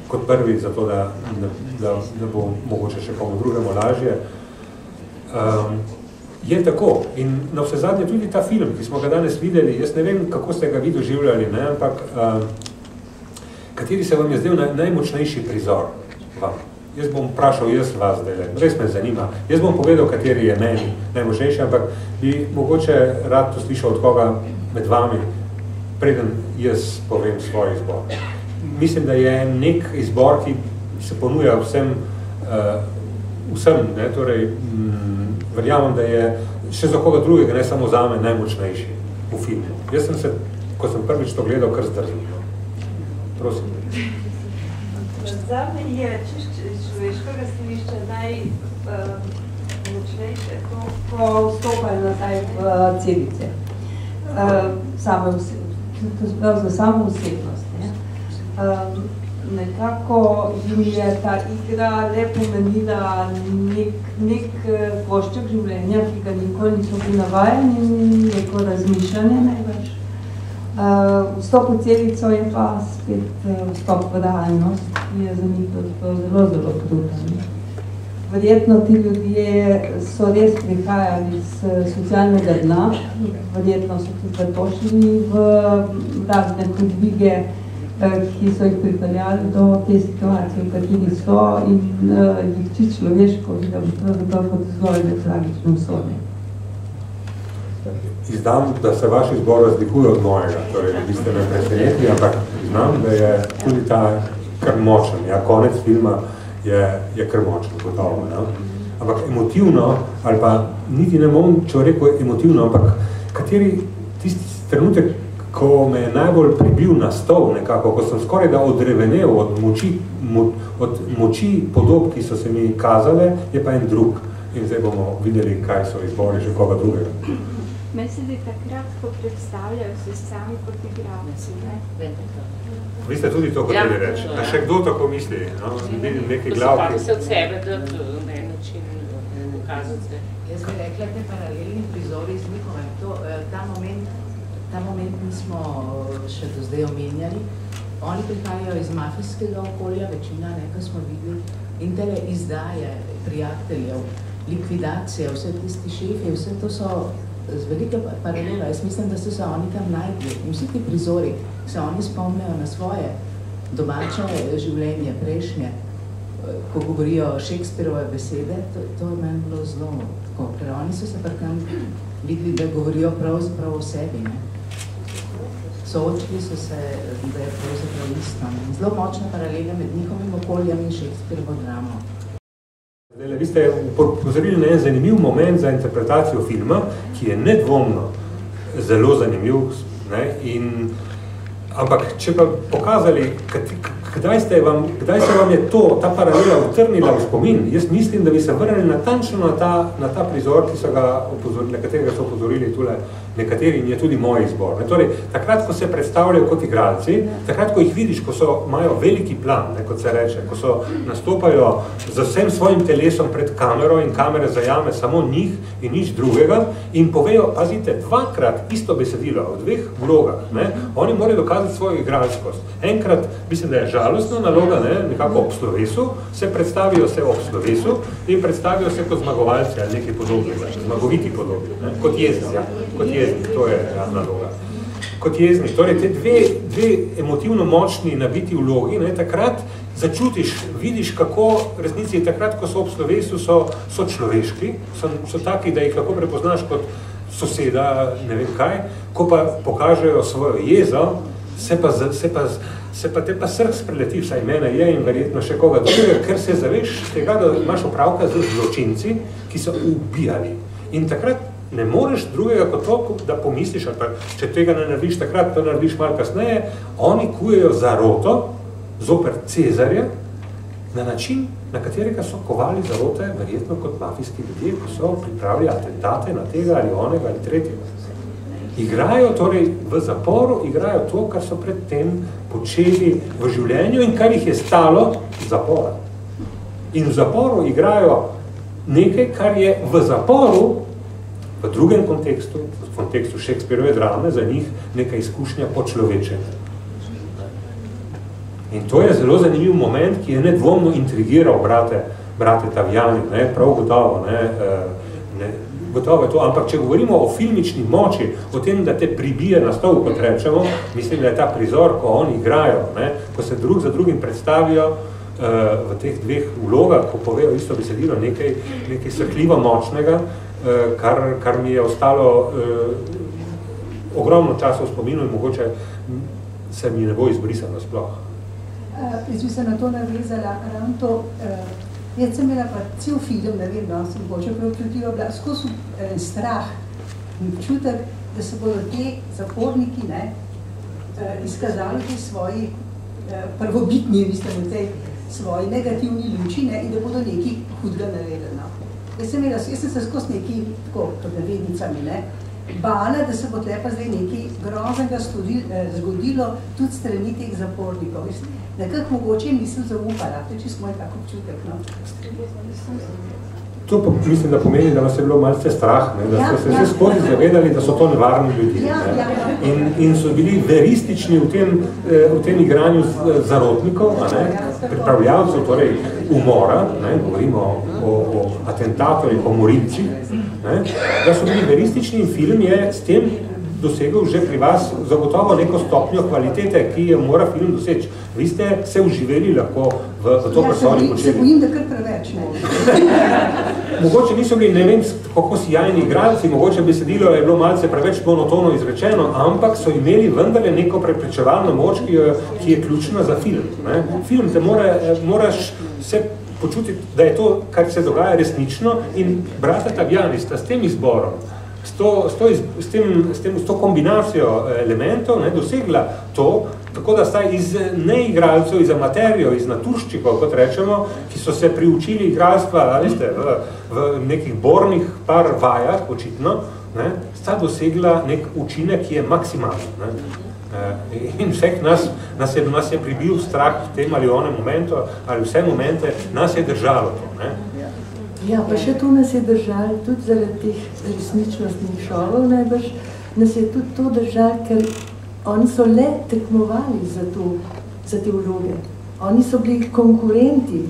kot prvi, zato da bo mogoče še komu drugemu lažje. Je tako. In na vse zadnje tudi ta film, ki smo ga danes videli, jaz ne vem, kako ste ga vi doživljali, ampak kateri se vam je zdel najmočnejši prizor vam? Jaz bom vprašal vas zdaj, res me zanima. Jaz bom povedal, kateri je meni najmočnejši, ampak bi mogoče rad to slišal od koga med vami, preden jaz povem svoj izbor. Mislim, da je nek izbor, ki se ponuja vsem, torej verjamem, da je še za koga drugega, ne samo zame, najmočnejši v filmu. Jaz sem se, ko sem prvič to gledal, kar zdrznil. Prosim. Zame je človeškega stališča najmočnejše, ko vstopajo nazaj v celice. Za samo osebnost. Nekako jim je ta igra le pomenila nek košček življenja, ki ga nikoli niso bili navajeni, neko razmišljanje največ. Vstop v celico je pa spet vstop v realnost, ki je za njih zelo, zelo kruten. Verjetno ti ljudje so res prihajali iz socialnega dna, verjetno so tudi zatošili v razne podvige, ki so jih pripeljali do te situacije, v kateri so in jih čisto človeško vidim kot zgolj tragično usode. Izdam, da se vaš izbor razlikuje od mojega, torej vi ste me presenetili, ampak znam, da je tudi ta kar močen. Konec filma je kar močen, gotovo. Ampak emotivno, ali pa niti ne bom, če rekel emotivno, ampak kateri tisti trenutek, ko me je najbolj pribil na stol nekako, ko sem skoraj da odrevenel od moči podob, ki so se mi kazale, je pa en drug. In zdaj bomo videli, kaj so izbori že koga drugega. Mislim, da takrat, ko predstavljajo se sami kot igralci, ne? Vi ste tudi to hoteli reči. A še kdo tako misli? Vidim neki glav, ki... se od sebe dati na en način ukazati. Jaz bi rekla, te paralelni prizori z Nikomem, ta moment nismo še do zdaj omenjali. Oni prihajajo iz mafijskega okolja, večina, nekaj smo videli, in tele izdaje prijateljev, likvidacije, vse tisti šefi, vse to so z velike paralela. Jaz mislim, da so se oni tam najdli. In vsi ti prizori se oni spomnijo na svoje domače življenje, prejšnje, ko govorijo Shakespearove besede, to je meni bilo zelo tako, ker oni so se tam videli, da govorijo pravzaprav o sebi, ne. Soočili so se, da je pravzaprav isto. Zelo močna paralela med njihovim okoljem in Shakespearovo dramo. Vi ste upozorili na en zanimiv moment za interpretacijo filma, ki je nedvomno zelo zanimiv, in Ampak, če pa pokazali, kdaj se vam je ta paralela utrnila v spomin, jaz mislim, da bi se vrnili natančno na ta prizor, na katerega so opozorili tule nekateri, in je tudi moj izbor. Torej, takrat, ko se predstavljajo kot igralci, takrat, ko jih vidiš, ko imajo veliki plan, kot se reče, ko nastopajo z vsem svojim telesom pred kamero in kamera zajame samo njih in nič drugega in povejo, pazite, dvakrat isto besedilo v dveh vlogah. Oni morajo dokazati svojo igralskost. Enkrat, mislim, da je žalostna naloga, nekako ob slovesu, se predstavijo se ob slovesu in predstavijo se kot zmagovalci ali nekaj podobnega, zmagoviti podobni, kot jezni, to je naloga. Kot jezni, torej te dve emotivno močni nabiti vlogi, takrat začutiš, vidiš, kako resnici je takrat, ko so ob slovesu, so človeški, so taki, da jih lahko prepoznaš kot soseda, ne vem kaj, ko pa pokažejo svojo jezo, se pa te pa srh spreleti, vsaj mene je in verjetno še koga drugega, ker se zaveš tega, da imaš opravka z zločinci, ki so ubijali. In takrat ne moreš drugega kot to, da pomisliš, ali pa če tega ne narediš takrat, to narediš malo kasneje, oni kujejo zaroto zoper Cezarja na način, na katerega so kovali zarote, verjetno kot mafijski ljudje, ko so pripravili atentate na tega ali onega ali tretjega. Igrajo torej v zaporu, igrajo to, kar so predtem počeli v življenju in kar jih je stalo zapora. In v zaporu igrajo nekaj, kar je v zaporu, v drugem kontekstu, v kontekstu Shakespearove drame, za njih neka izkušnja počlovečenja. In to je zelo zanimiv moment, ki je nedvomno intrigiral brate Taviani, prav gotovo, gotovo je to, ampak če govorimo o filmični moči, o tem, da te pribije na stol, kot rečemo, mislim, da je ta prizor, ko oni igrajo, ko se drug za drugim predstavijo v teh dveh vlogah, ko povejo isto besedilo, nekaj srhljivo močnega, kar mi je ostalo ogromno časa v spominu in mogoče se mi ne bo izbrisano sploh. Jaz bi se na to navezala, ravno to, jaz sem imela pa cel film, ne vem, no, sem mogoče preobčutljiva bila, skozi strah in občutek, da se bodo te zaporniki izkazali te svoji prvobitni, mislim, v tej svoji negativni luči in da bodo nekaj hudega naredili. Jaz sem se skozi neki, tako, pod navednicami, bala, da se bo tle pa zdaj nekaj groznega zgodilo tudi strani teh zapornikov. Nekako mogoče nisem zaupala, to je čisto moj tak občutek. To mislim, da pomeni, da vas je bilo malce strah, da ste se vse skozi zavedali, da so to nevarni ljudi. In so bili veristični v tem igranju zarotnikov, pripravljavcev, torej umora, govorimo o atentatorjih, o morilcih, da so bili veristični in film je s tem dosegel že pri vas zagotovo neko stopnjo kvalitete, ki jo mora film doseči. Vi ste se uživeli lahko v to, kar so oni počeli. Se bojim, da kar preveč, Mogoče niso bili, ne vem, kako sijajni igralci, mogoče besedilo je bilo malce preveč monotono izrečeno, ampak so imeli vendarle neko prepričevalno moč, ki je ključna za film. Film te moraš se počutiti, da je to, kar se dogaja resnično in brata Taviani sta s tem izborom, s to kombinacijo elementov dosegla to, tako da sta iz neigralcev, iz amaterjev, iz naturščikov, kot rečemo, ki so se priučili igralstva v nekih bornih par vajah, očitno, sta dosegla nek učinek, ki je maksimalen. In vseh nas je pribil strah v tem ali onem momentu, ali vse momente, nas je držalo to. Ja, pa še to nas je držalo, tudi zaradi teh resničnostnih šovov najbrž, nas je tudi to držalo, ker oni so le tekmovali za te vloge. Oni so bili konkurenti.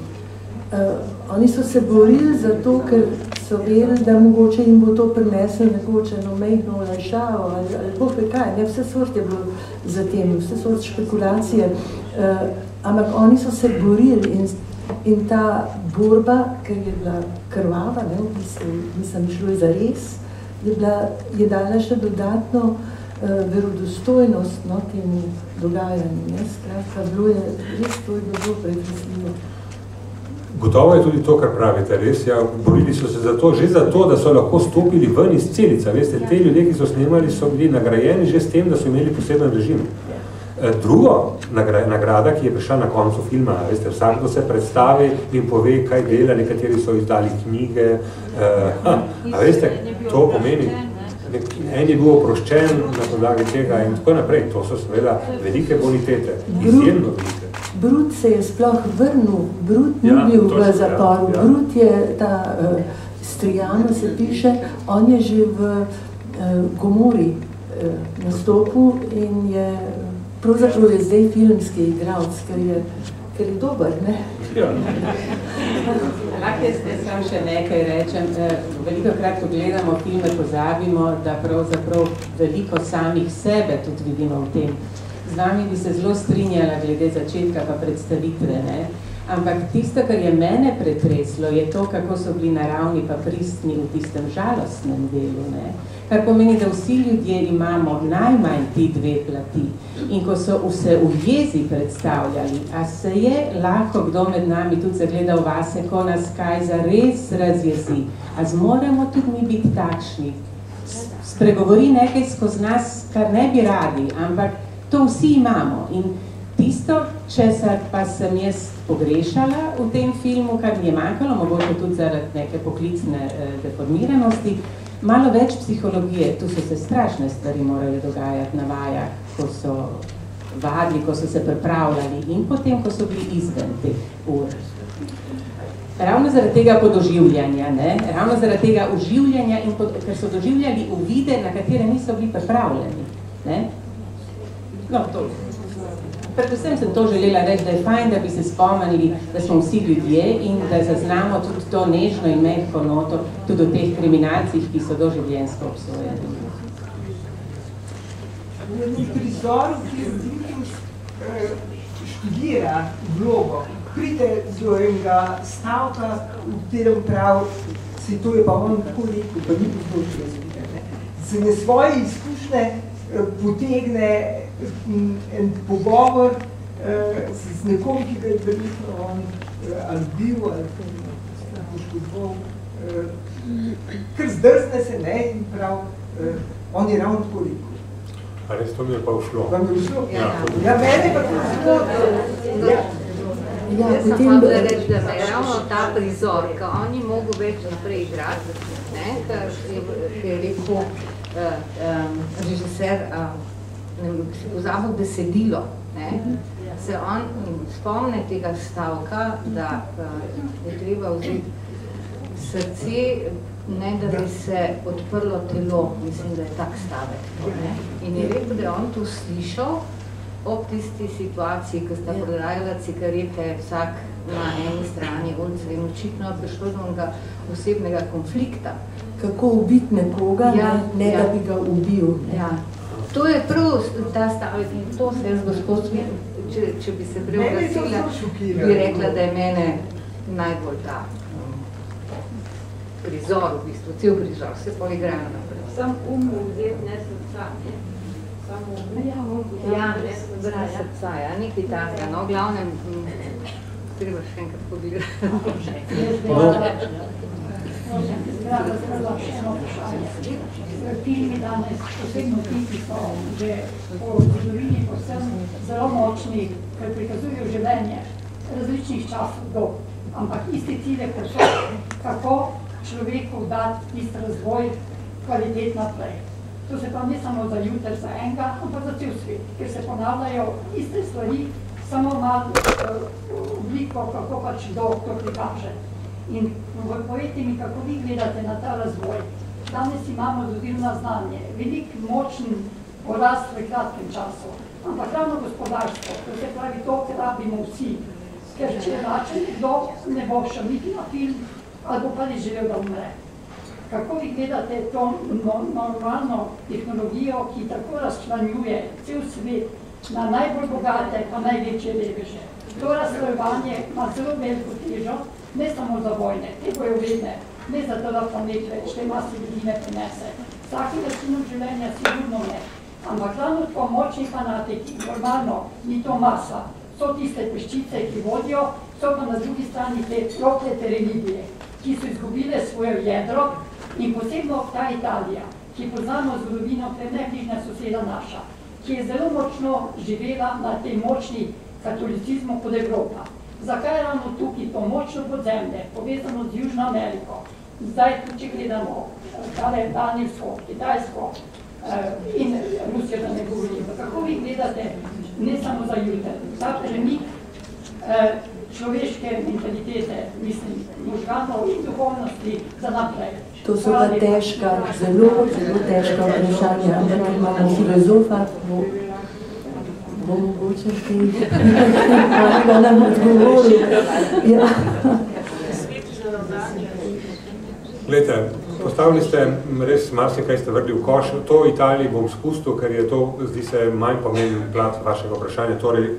Oni so se borili za to, ker so verili, da mogoče jim bo to prineslo nekoče mejno olajšavo ali bo kaj. Vse sort je bilo za tem, vse sort špekulacije. Ampak oni so se borili in ta borba, ker je bila krvava, v bistvu nisem šlo za res, je dala še dodatno verodostojnost temu dogajanju. Skratka, bilo je res to je bilo pretresljivo. Gotovo je tudi to, kar pravite, res. Borili so se že zato, da so lahko stopili ven iz celica. Veste, te ljudje, ki so snemali, so bili nagrajeni že s tem, da so imeli poseben režim. Drugo nagrada, ki je prišla na koncu filma, veste, vsakdo se predstavi in pove, kaj dela, nekateri so izdali knjige, a veste, to pomeni, en je bil oproščen na podlagi tega in tako naprej, to so seveda velike bonitete, izjemno velike. Brut se je sploh vrnil, Brut ni bil v zaporu, Brut je ta Strijano se piše, on je že v Gomori nastopil in je pravzaprav je zdaj filmski igralec, ker je dober, ne? Lahko jaz sam še nekaj rečem. Veliko krat, ko gledamo filme, pozabimo, da pravzaprav veliko samih sebe tudi vidimo v tem. Z vami bi se zelo strinjala glede začetka pa predstavitve, ne? Ampak tisto, kar je mene pretreslo, je to, kako so bili naravni pa pristni v tistem žalostnem delu, ne? Kar pomeni, da vsi ljudje imamo najmanj ti dve plati. In ko so se v jezi predstavljali, a se je lahko kdo med nami tudi zagledal vase, ko nas kaj zares razjezi, a zmoremo tudi mi biti takšni. Spregovori nekaj skozi nas, kar ne bi radi, ampak to vsi imamo. In tisto, česar pa sem jaz pogrešala v tem filmu, kar mi je manjkalo, mogoče tudi zaradi neke poklicne deformiranosti, malo več psihologije. Tu so se strašne stvari morali dogajati na vajah, ko so vadili, ko so se pripravljali in potem, ko so bili izven teh ur. Ravno zaradi tega podoživljanja, ne? Ravno zaradi tega uživljanja, ker so doživljali uvide, na katere niso bili pripravljeni. Ne? No, to. Predvsem sem to želela reči, da je fajn, da bi se spomnili, da smo vsi ljudje in da zaznamo tudi to nežno in mehko noto tudi v teh kriminalcih, ki so doživljenjsko obsojeni. Prizor, ki študira vlogo, pride do enega stavka, v katerem prav, se to je pa on tako rekel, pa ni pozdočil razvidel. Se ne svoje izkušnje potegne en pogovor z nekom, ki ga je verjetno on ali bil, ali poškodoval, kar zdrzne se, ne, in prav, on je ravno tako rekel. A res to mi je pa ušlo? Vam je ušlo? Ja, mene pa to zelo. Jaz sem hvala reči, da me je ravno ta prizor, ko on ni mogel več naprej igrati, ne, ker je rekel režiser, vzabil besedilo, ne, se on spomne tega stavka, da je treba vzeti srce, ne, da bi se odprlo telo, mislim, da je tak stavek. Ne. In je rekel, da je on to slišal ob tisti situaciji, ko sta prodajala cigarete vsak na eni strani ulice in očitno prišlo do enega osebnega konflikta. Kako ubiti nekoga, ne da bi ga ubil. Ja. To je prav ta stavek in to se jaz gospod, če bi se preoglasila, bi rekla, da je mene najbolj ta prizor, v bistvu, cel prizor, se poigrajo naprej. Sam vzeti, ne srca, ne? Ja, brez srca, ja, nekaj takega, no, v glavnem, treba še enkrat pogledati. Filmi danes, posebno ti, ki so že po zgodovini povsem zelo močni, ker prikazujejo življenje različnih časov dob, ampak isti cilj je kako človeku dati tisti razvoj kvalitet naprej. To se pa ne samo za jutri, za enega, ampak za cel svet, ker se ponavljajo iste stvari, samo malo obliko, kako pač kdo to prikaže. In povejte mi, kako vi gledate na ta razvoj. Danes imamo zgodilno znanje, velik, močen porast v kratkem času, ampak ravno gospodarstvo, to se pravi to, kar rabimo vsi, ker če način kdo ne bo šel niti na film, ali bo pa ne želel, da umre. Kako vi gledate to normalno tehnologijo, ki tako razčlanjuje cel svet na najbolj bogate pa največje reveže? To razslojevanje ima zelo veliko težo, ne samo za vojne, te bojo vedne, ne za to, da planet več te masi ljudi ne prinese. Vsaki načinom življenja sigurno ne. Ampak ravno tako močni fanatiki, normalno, ni to masa, so tiste peščice, ki vodijo, so pa na drugi strani te proklete religije, ki so izgubile svoje jedro. In posebno ta Italija, ki poznamo zgodovino, to je najbližnja soseda naša. ki je zelo močno živela na tej močni katolicizmu kot Evropa. Zakaj je ravno tukaj to močno podzemlje, povezano z Južno Ameriko? Zdaj, če gledamo Daljni vzhod, Kitajsko in Rusijo, da ne govorim, kako vi gledate ne samo za jutri, ta premik človeške mentalitete, mislim, možganov in duhovnosti za naprej? To so pa težka, zelo težka vprašanja, ampak imamo filozofa, bo mogoče kaj nam odgovori. Ja. Glejte, postavili ste res marsikaj ste vrli v koš. To v Italiji bom spustil, ker je to, zdi se, manj pomemben plat vašega vprašanja. Torej,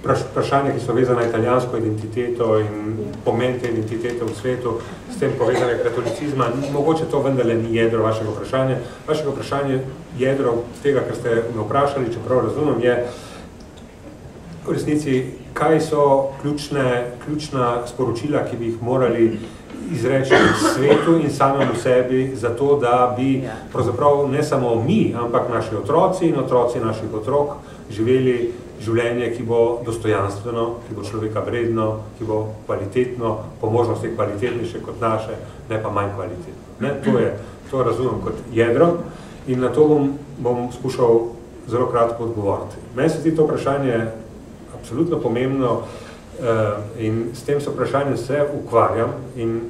vprašanja, ki so vezane na italijansko identiteto in pomen te identitete v svetu, s tem povezane katolicizma, mogoče to vendarle ni jedro vašega vprašanja. Vašega vprašanja, jedro tega, kar ste me vprašali, čeprav razumem, je v resnici, kaj so ključna sporočila, ki bi jih morali izreči svetu in samem v sebi, zato da bi pravzaprav ne samo mi, ampak naši otroci in otroci naših otrok živeli življenje, ki bo dostojanstveno, ki bo človeka vredno, ki bo kvalitetno, po možnosti kvalitetnejše kot naše, ne pa manj kvalitetno. To razumem kot jedro in na to bom skušal zelo kratko odgovoriti. Meni se zdi to vprašanje absolutno pomembno in s tem vprašanjem se ukvarjam in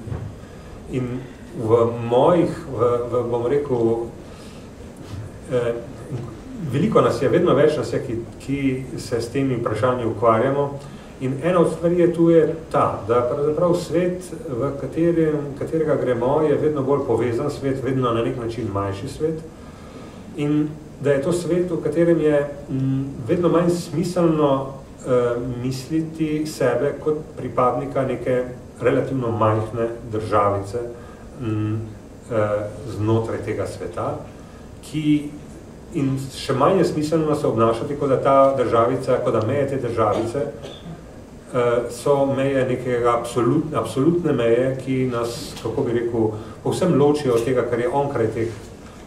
v mojih, bom rekel, veliko nas je, vedno več nas je, ki se s temi vprašanji ukvarjamo in ena od stvari je tu ta, da pravzaprav svet, v katerega gremo, je vedno bolj povezan svet, vedno na nek način manjši svet in da je to svet, v katerem je vedno manj smiselno misliti sebe kot pripadnika neke relativno majhne državice znotraj tega sveta, in še manj je smiselno se obnašati, kot da ta državica, kot da meje te državice so meje nekega absolutne meje, ki nas, kako bi rekel, povsem ločijo od tega, kar je onkraj teh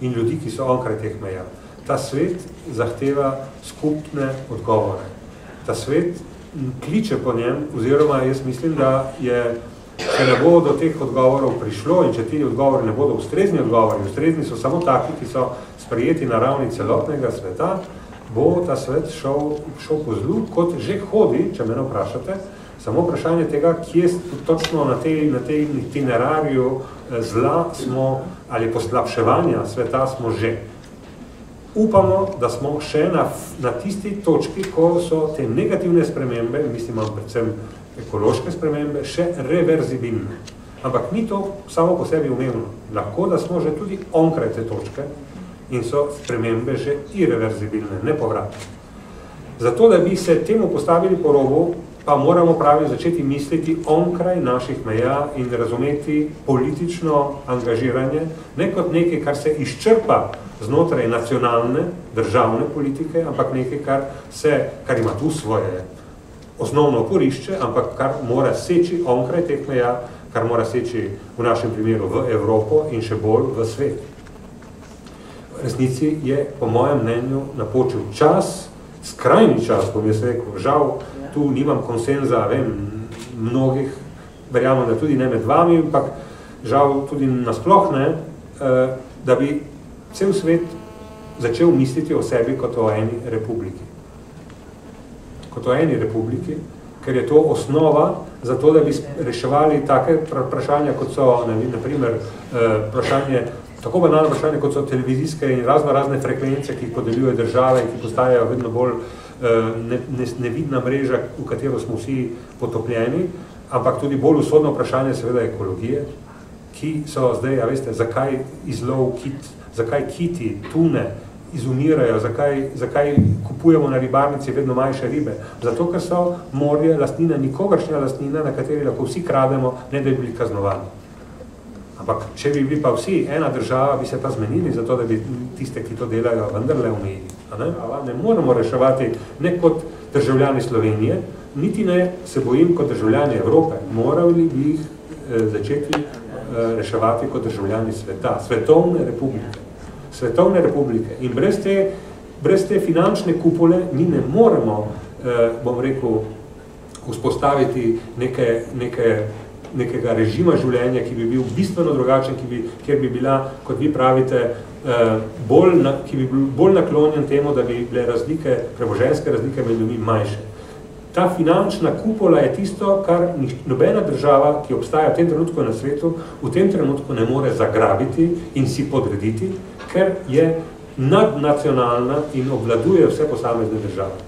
in ljudi, ki so onkraj teh meja. Ta svet zahteva skupne odgovore. Ta svet kliče po njem, oziroma jaz mislim, da če ne bo do teh odgovorov prišlo in če ti odgovori ne bodo ustrezni odgovori, ustrezni so samo taki, ki so sprejeti na ravni celotnega sveta, bo ta svet šel po zlu, kot že hodi, če mene vprašate, samo vprašanje tega, kje točno na tej itinerariju zla smo ali poslabševanja sveta smo že. Upamo, da smo še na tisti točki, ko so te negativne spremembe, mislim predvsem ekološke spremembe, še reverzibilne. Ampak ni to samo po sebi umevno. Lahko, da smo že tudi onkraj te točke in so spremembe že irreverzibilne, nepovratne. Zato, da bi se temu postavili po robu, pa moramo začeti misliti onkraj naših meja in razumeti politično angažiranje, ne kot nekaj, kar se izčrpa znotraj nacionalne, državne politike, ampak nekaj, kar ima tu svoje osnovno oporišče, ampak kar mora seči onkraj teh meja, kar mora seči v našem primeru v Evropo in še bolj v svet. V resnici je, po mojem mnenju, napočil čas, skrajni čas, bom jaz rekel, žal, tu nimam konsenza, mnogih, verjamem, da tudi ne med vami, ampak žal tudi nasploh ne, da bi cel svet začel misliti o sebi kot o eni republiki. Kot o eni republiki, ker je to osnova za to, da bi reševali take vprašanja, kot so, naprimer, tako banalno vprašanje, kot so televizijske in razne frekvence, ki jih podeljuje države in ki postajajo vedno bolj nevidna mreža, v katero smo vsi potopljeni, ampak tudi bolj usodno vprašanje seveda ekologije, ki so zdaj, veste, zakaj izlov zakaj kiti, tune izumirajo, zakaj kupujemo na ribarnici vedno manjše ribe. Zato, ker so morje lastnina, nikogaršnja lastnina, na kateri lahko vsi krademo, ne da bi bili kaznovani. Ampak, če bi bili pa vsi, ena država, bi se pa zmenili, zato da bi tiste, ki to delajo, vendarle omejili. Ne moramo reševati ne kot državljani Slovenije, niti ne se bojim kot državljani Evrope. Morali bi jih začeti reševati kot državljani sveta, svetovne republike. In brez te brez te finančne kupole mi ne moremo, bom rekel, vzpostaviti nekega režima življenja, ki bi bil bistveno drugačen, kjer bi bila, kot vi pravite, ki bi bil bolj naklonjen temu, da bi bile razlike, premoženjske razlike med ljudmi manjše. Ta finančna kupola je tisto, kar nobena država, ki obstaja v tem trenutku na svetu, v tem trenutku ne more zagrabiti in si podrediti, ker je nadnacionalna in obvladuje vse posamezne države.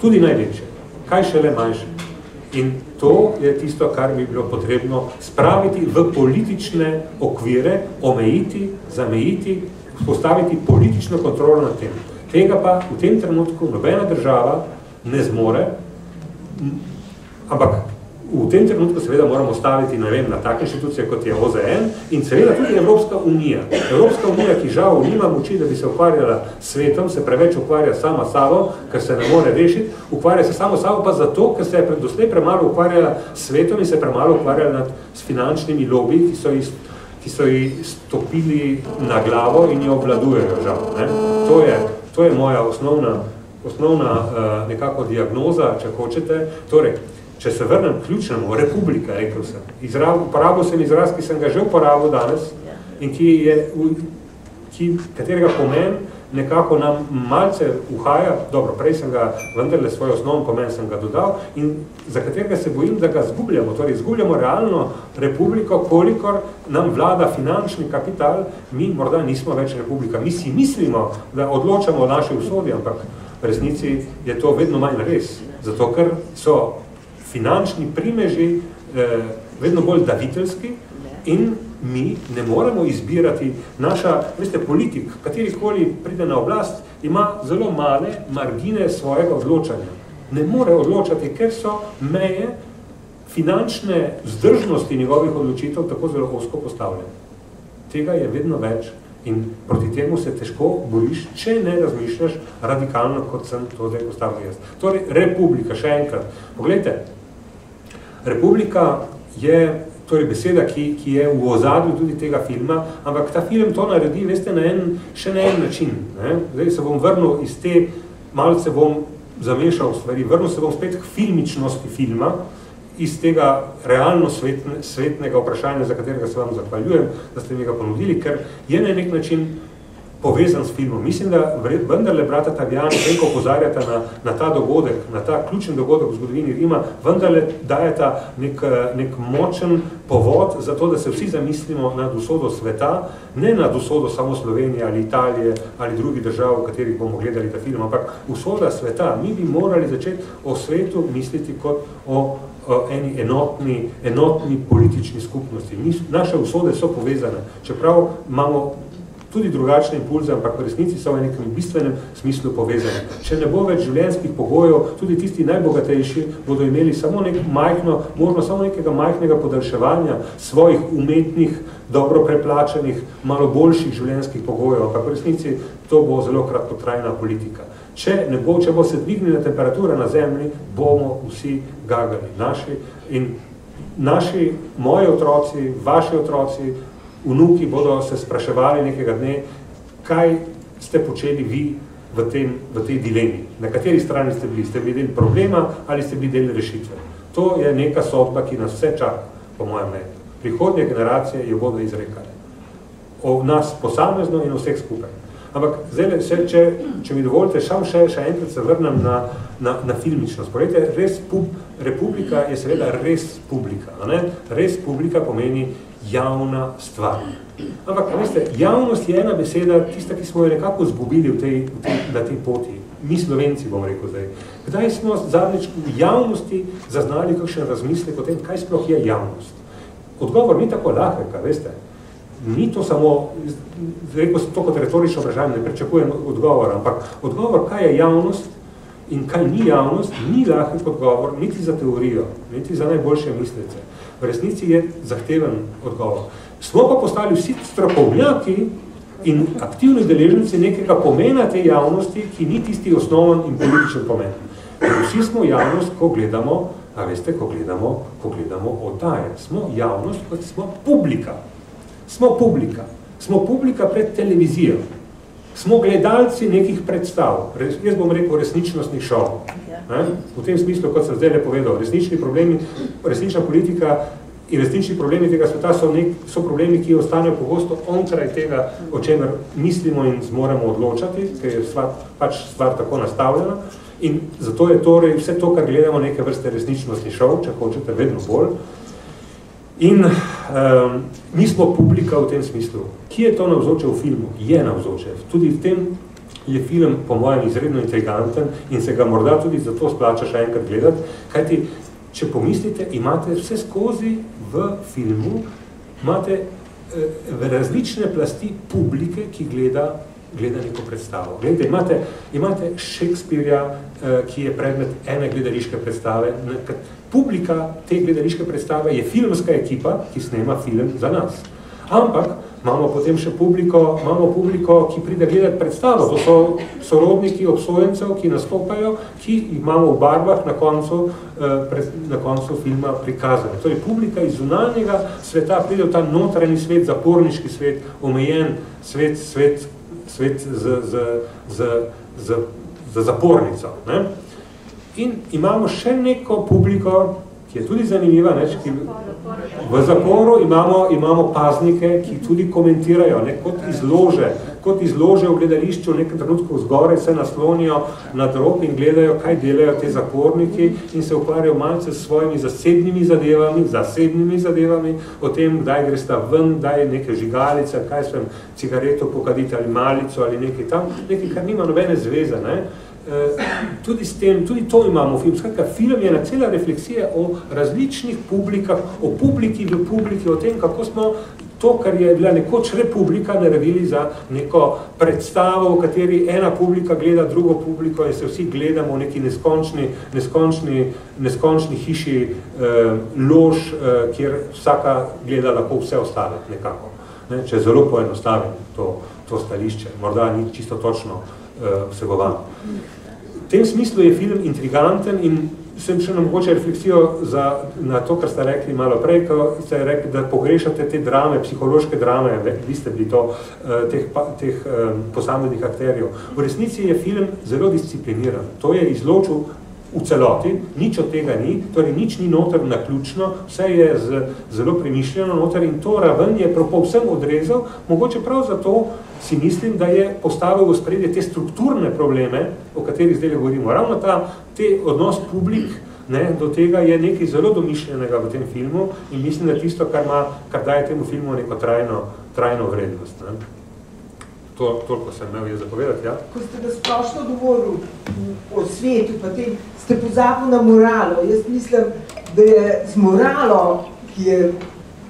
Tudi največje. Kaj šele manjše. In to je tisto, kar bi bilo potrebno spraviti v politične okvire, omejiti, zamejiti, postaviti politično kontrolo nad tem. Tega pa v tem trenutku nobena država ne zmore, ampak v tem trenutku seveda moramo staviti, ne vem, na take inštitucije, kot je OZN in seveda tudi Evropska unija. Evropska unija, ki žal nima moči, da bi se ukvarjala s svetom, se preveč ukvarja sama sabo, ker se ne more rešiti, ukvarja se samo sabo pa zato, ker se je doslej premalo ukvarjala s svetom in se premalo ukvarjala s finančnimi lobiji, ki so ji stopili na glavo in jo obvladujejo, žal. Ne? To je moja osnovna nekako diagnoza, če hočete. Torej, če se vrnem ključnemu, republika, rekel sem. Uporabil sem izraz, ki sem ga že uporabil danes in katerega pomen nekako nam malce uhaja, dobro, prej sem ga vendarle svoj osnovni pomen sem ga dodal in za katerega se bojim, da ga zgubljamo. Torej, zgubljamo realno republiko, kolikor nam vlada finančni kapital, mi morda nismo več republika. Mi si mislimo, da odločamo o naši usodi, ampak v resnici je to vedno manj res. Zato, ker so finančni primeži vedno bolj daviteljski in mi ne moremo izbirati veste, politik, katerikoli pride na oblast, ima zelo male margine svojega odločanja. Ne more odločati, ker so meje finančne vzdržnosti njegovih odločitev tako zelo ozko postavljene. Tega je vedno več in proti temu se težko boriš, če ne razmišljaš radikalno, kot sem to zdaj postavil jaz. Torej, republika, še enkrat. Poglejte, republika je torej beseda, ki je v ozadju tudi tega filma, ampak ta film to naredi, veste, še na en način. Ne? Zdaj se bom vrnil iz te, malce bom zamešal stvari, vrnil se bom spet k filmičnosti filma, iz tega realno svetnega vprašanja, za katerega se vam zahvaljujem, da ste mi ga ponudili, ker je na nek način povezan s filmom. Mislim, da vendarle brata Taviani, ko opozarjata na ta dogodek, na ta ključen dogodek v zgodovini Rima, vendarle dajeta nek močen povod za to, da se vsi zamislimo nad usodo sveta, ne nad usodo samo Slovenije ali Italije ali drugih držav, v katerih bomo gledali ta film, ampak usoda sveta. Mi bi morali začeti o svetu misliti kot o eni enotni politični skupnosti. Naše usode so povezane, čeprav imamo tudi drugačne impulze, ampak v resnici so v nekem bistvenem smislu povezane. Če ne bo več življenjskih pogojev, tudi tisti najbogatejši bodo imeli samo možno samo nekega majhnega podaljševanja svojih umetnih, dobro preplačanih, malo boljših življenjskih pogojev, ampak v resnici to bo zelo kratkotrajna politika. Če bo se dvignila temperatura na zemlji, bomo vsi gagali. Moji otroci, vaši otroci, vnuki bodo se spraševali nekega dne, kaj ste počeli vi v tej dilemi. Na kateri strani ste bili? Ste bili del problema ali ste bili del rešitve? To je neka sodba, ki nas vse čaka, po mojem mnenju. Prihodnje generacije jo bodo izrekale. O nas posamezno in vseh skupaj. Ampak zdaj, če mi dovolite, še enkrat se vrnem na filmičnost. Poglejte, republika je seveda res publika. Res publika pomeni javna stvar. Ampak, veste, javnost je ena beseda, tista, ki smo jo nekako zgubili na tej poti. Mi Slovenci, bom rekel zdaj. Kdaj smo zadnjič v javnosti zaznali kakšen razmislek o tem, kaj sploh je javnost? Odgovor ni tako lahek, veste. Ni to samo, rekel sem to kot retorično vprašanje, ne pričakujem odgovor, ampak odgovor, kaj je javnost in kaj ni javnost, ni lahek odgovor, niti za teorijo, niti za najboljše mislece. V resnici je zahteven odgovor. Smo pa postali vsi strokovnjaki in aktivni deležnici nekega pomena te javnosti, ki ni tisti osnoven in političen pomen. Vsi smo javnost, ko gledamo, a veste, ko gledamo oddaje. Smo javnost, kot smo publika. Smo publika pred televizijo. smo gledalci nekih predstav, jaz bom rekel resničnostnih šov. V tem smislu, kot sem zdaj povedal, resnična politika in resnični problemi tega sveta so problemi, ki ostanejo pogosto onkraj tega, o čemer mislimo in zmoremo odločati, ker je stvar tako nastavljena. In zato je torej vse to, kar gledamo, neke vrste resničnostni šov, če hočete, vedno bolj. In mi smo publika v tem smislu. Kje je to navzoče v filmu? Je navzoče. Tudi v tem je film, po mojem, izredno intriganten in se ga morda tudi zato splača še enkrat gledati, kajti, če pomislite, imate vse skozi v filmu, imate različne plasti publike, ki gleda neko predstavo. Gledajte, imate Shakespearea, ki je predmet ene gledališke predstave. Publika te gledališke predstave je filmska ekipa, ki snema film za nas. Ampak imamo potem še publiko, ki pride gledati predstavo. To so sorodniki obsojencev, ki nastopajo, ki imamo v barvah na koncu filma prikazane. Torej, publika iz zunanjega sveta pride v ta notranji svet, zaporniški svet, omejen svet za zapornico. Ne? In imamo še neko publiko, ki je tudi zanimiva, v zaporu imamo paznike, ki tudi komentirajo, kot izlože v gledališču, v nekem trenutku zgoraj se naslonijo na drog in gledajo, kaj delajo te zaporniki in se ukvarjajo malce s svojimi zasebnimi zadevami, o tem, kdaj gresta ven, kdaj neke žigalice, kaj svem, cigareto pokaditi ali malico ali nekaj tam, nekaj, kar nima nobene zveze, ne? Tudi to imamo v filmu. Skratka, film je ena cela refleksija o različnih publikah, o publiki v publiki, o tem, kako smo to, kar je bila nekoč republika, naredili za neko predstavo, v kateri ena publika gleda drugo publiko in se vsi gledamo v neki neskončni hiši lož, kjer vsaka gleda lahko vse ostale nekako. Če je zelo poenostavim to stališče, morda ni čisto točno vsebovan. V tem smislu je film intriganten in sem še mogoče refleksijo na to, kar ste rekli malo prej, ko ste rekli, da pogrešate te drame, psihološke drame, vi ste bili to, teh posameznih akterjev. V resnici je film zelo discipliniran. To je izločil v celoti, nič od tega ni, torej nič ni noter naključno, vse je zelo premišljeno noter in to raven je povsem odrezal, mogoče prav zato si mislim, da je postavil v spredje te strukturne probleme, o katerih zdaj govorimo. Ravno te odnos publik do tega je nekaj zelo domišljenega v tem filmu in mislim, da tisto, kar daje temu filmu neko trajno vrednost. Toliko sem imel je zapovedati, ja? Ko ste da splošno govorili o svetu, potem ste pozabili na moralo. Jaz mislim, da je z moralo, ki je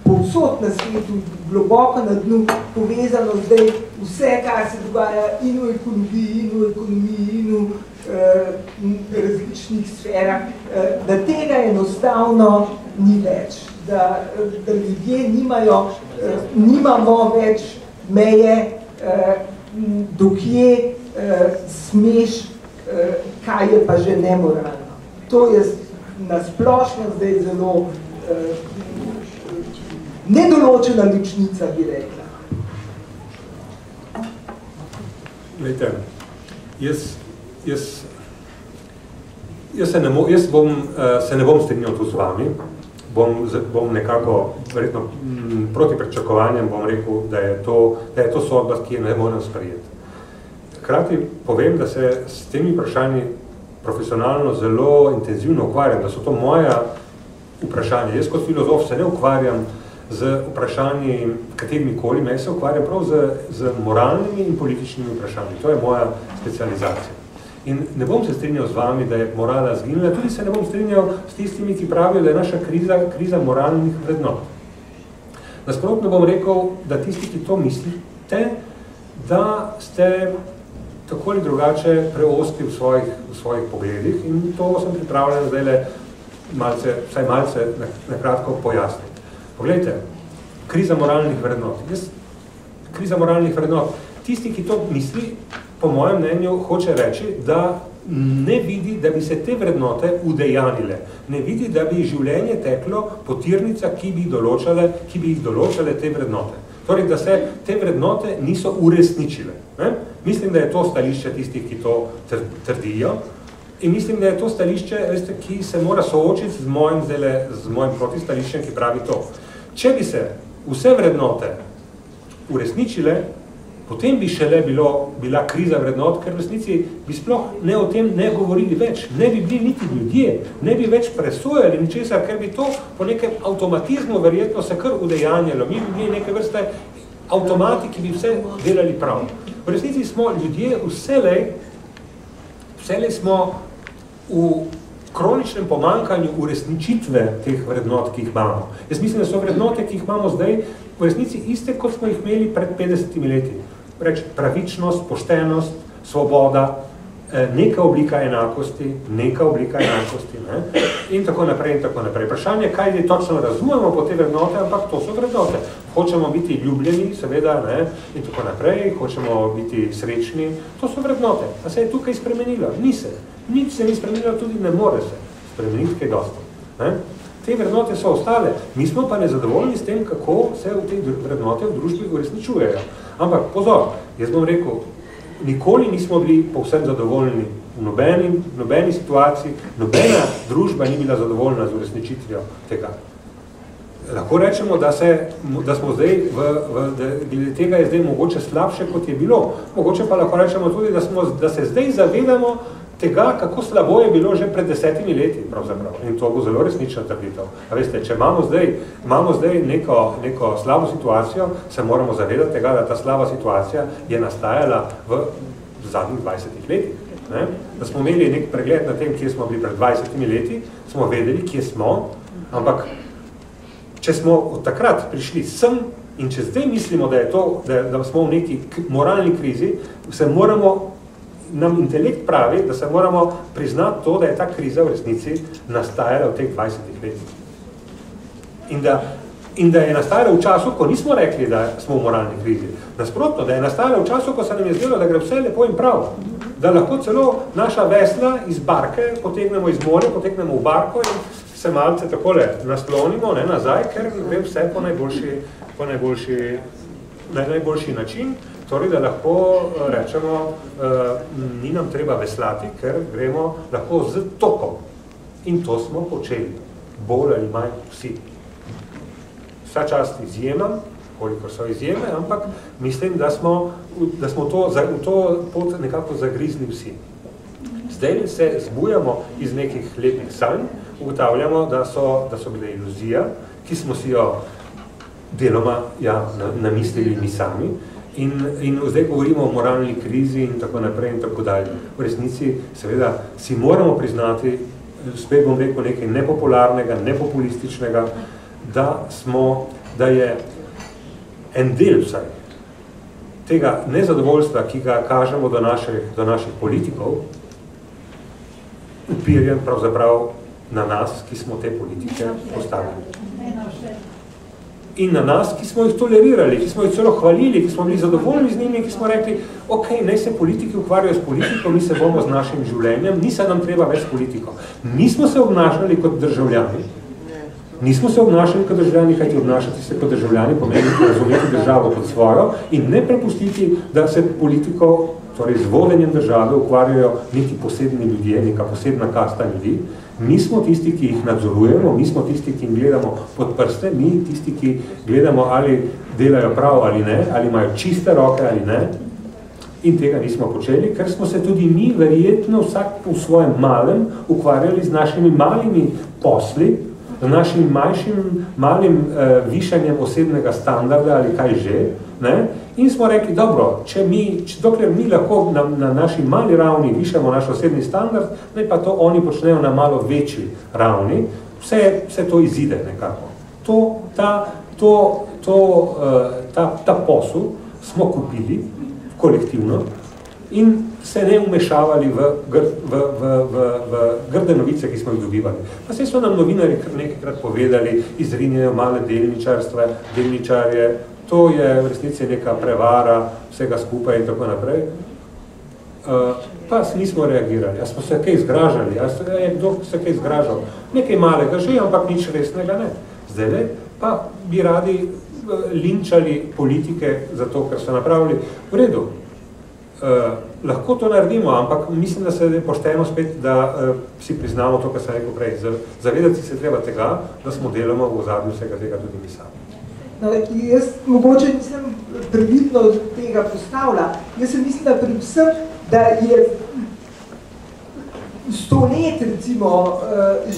povsod na svetu, globoko na dnu, povezano zdaj vse, kar se dogaja in v ekologiji, in v ekonomiji, in v različnih sferah, da tega enostavno ni več. Da ljudje nimamo več meje, dokje smeš, kaj je pa že nemoralno. To je na splošno zdaj zelo nedoločena ličnica, bi rekla. Glejte, jaz se ne bom strinjal tu z vami, bom nekako, verjetno proti pričakovanjem bom rekel, da je to sodba, ki je ne morem sprejeti. Hkrati povem, da se s temi vprašanji profesionalno zelo intenzivno ukvarjam, da so to moja vprašanja. Jaz kot filozof se ne ukvarjam z vprašanji katerikoli, jaz se ukvarjam prav z moralnimi in političnimi vprašanji. To je moja specializacija. In ne bom se strinjal z vami, da je morala zginila, tudi se ne bom strinjal s tistimi, ki pravijo, da je naša kriza moralnih vrednot. Nasprotno bom rekel, da tisti, ki to mislite, da ste tako ali drugače preostri v svojih pogledih in to sem pripravljen zdaj vsaj malce nakratko pojasniti. Poglejte, kriza moralnih vrednot. Kriza moralnih vrednot. Tisti, ki to misli, po mojem mnenju, hoče reči, da ne vidi, da bi se te vrednote udejanile. Ne vidi, da bi življenje teklo po tirnicah, ki bi jih določale te vrednote. Torej, da se te vrednote niso uresničile. Ne? Mislim, da je to stališče tistih, ki to trdijo. In mislim, da je to stališče, veste, ki se mora soočiti z mojim protistališčem, ki pravi to. Če bi se vse vrednote uresničile, potem bi šele bila kriza vrednot, ker v resnici bi sploh ne o tem ne govorili več, ne bi bili niti ljudje, ne bi več presojali ničesar, ker bi to po nekem avtomatizmu verjetno se kar udejanjalo. Mi bi bili neke vrste avtomati, ki bi vse delali prav. V resnici smo ljudje vselej smo v kroničnem pomanjkanju uresničitve teh vrednot, ki jih imamo. Jaz mislim, da so vrednote, ki jih imamo zdaj, v resnici iste, kot smo jih imeli pred 50 leti. Reč, pravičnost, poštenost, svoboda, neka oblika enakosti, ne? In tako naprej, in tako naprej. Vprašanje, kaj je točno razumemo po te vrednote, ampak to so vrednote. Hočemo biti ljubljeni, seveda, ne? In tako naprej, hočemo biti srečni, to so vrednote. A se je tukaj spremenilo? Ni se. Nič se ni spremenilo, tudi ne more se spremeniti kaj dosti. Ne? Te vrednote so ostale, mi smo pa nezadovoljni s tem, kako se te vrednote v družbi uresničujejo. Ampak pozor, jaz bom rekel, nikoli nismo bili povsem zadovoljni v nobeni situaciji, nobena družba ni bila zadovoljna z uresničitvijo tega. Lahko rečemo, da smo zdaj, glede tega je zdaj mogoče slabše, kot je bilo. Mogoče pa lahko rečemo tudi, da se zdaj zavedamo tega, kako slabo je bilo že pred 10 leti, pravzaprav. In to bo zelo resnična trditev. A veste, če imamo zdaj neko slabo situacijo, se moramo zavedati tega, da ta slaba situacija je nastajala v zadnjih 20 letih. Ne? Da smo imeli nek pregled na tem, kje smo bili pred 20 leti, smo vedeli, kje smo, ampak če smo od takrat prišli sem in če zdaj mislimo, da smo v neki moralni krizi, nam intelekt pravi, da se moramo priznati to, da je ta kriza v resnici nastajala v teh 20 letih. In da je nastajala v času, ko nismo rekli, da smo v moralni krizi. Nasprotno, da je nastajala v času, ko se nam je zdelo, da gre vse lepo in prav. Da lahko celo naša vesla iz barke potegnemo iz morja, potegnemo v barko in se malce takole naslonimo nazaj, ker gre vse po najboljši način. Torej, da lahko rečemo, ni nam treba veslati, ker gremo lahko z tokom. In to smo počeli, bolj ali manj vsi. Vsa čast izjemam, kolikor so izjeme, ampak mislim, da smo v to pot nekako zagrizli vsi. Zdaj se zbujamo iz nekih lepih sanj, ugotavljamo, da so bile iluzija, ki smo si jo deloma namislili mi sami, in zdaj govorimo o moralni krizi in tako naprej in tako dalje. V resnici, seveda, si moramo priznati, spet bom rekel nekaj nepopularnega, nepopulističnega, da je en del vsaj tega nezadovoljstva, ki ga kažemo do naših politikov, upirjen pravzaprav na nas, ki smo te politike postavili. In na nas, ki smo jih tolerirali, ki smo jih celo hvalili, ki smo bili zadovoljni z njimi, ki smo rekli, ok, naj se politiki ukvarjajo s politiko, mi se bomo z našim življenjem, ni se nam treba več s politiko. Nismo se obnašali kot državljani, kajti obnašati se kot državljani pomeni razumeti državo kot svojo in ne prepustiti, da se politiko, torej z vodenjem države, ukvarjajo neki posebni ljudje, neka posebna kasta ljudi. Mi smo tisti, ki jih nadzorujemo, mi smo tisti, ki jim gledamo pod prste, mi tisti, ki gledamo, ali delajo prav ali ne, ali imajo čiste roke ali ne. In tega nismo počeli, ker smo se tudi mi verjetno vsak v svojem malem ukvarjali z našimi malimi posli, z našim malim višanjem osebnega standarda ali kaj že, ne? In smo rekli, dobro, dokler mi lahko na naši mali ravni višamo naš osebni standard, naj pa to oni počnejo na malo večji ravni, vse to izide nekako. Ta posel smo kupili kolektivno in se ne umešavali v grde novice, ki smo jih dobivali. Pa se so nam novinari nekajkrat povedali, izrinjajo male delničarje, to je v resnici neka prevara vsega skupaj in tako naprej. Pa nismo reagirali, a smo se kaj zgražali, kdo se kaj zgražal? Nekaj malega že, ampak nič resnega ne. Zdaj pa bi radi linčali politike za to, kar so napravili. V redu, lahko to naredimo, ampak mislim, da se je pošteno spet, da si priznamo to, kar sem rekel prej. Zavedati se treba tega, da smo deloma v ozadju vsega tega tudi mi sami. No, jaz mogoče nisem previdno tega postavila. Jaz sem mislim, da predvsem, da je 100 let, recimo,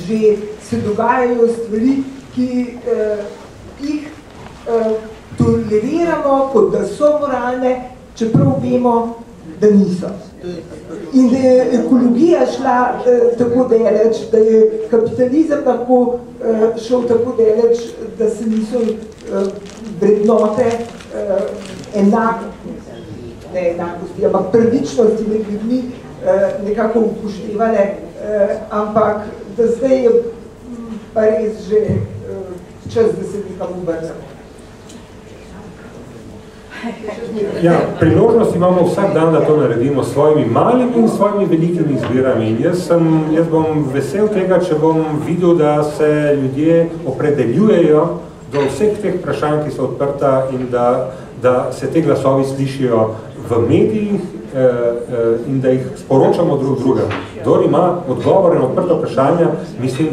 že se dogajajo stvari, ki jih toleriramo, kot da so moralne, čeprav vemo, da niso. In da je ekologija šla tako daleč, da je kapitalizem lahko šel tako daleč, da se niso vrednote enakosti, ampak pravičnosti med ljudmi nekako upoštevale, ampak da zdaj je pa res že čas, da se nekam obrnemo. Ja, priložnost imamo vsak dan, da to naredimo s svojimi malimi in svojimi velikimi izbirami. In jaz bom vesel tega, če bom videl, da se ljudje opredeljujejo do vseh teh vprašanj, ki so odprta in da se te glasovi slišijo v medijih in da jih sporočamo drug drugem. Kdor ima odgovore na odprta vprašanja, mislim,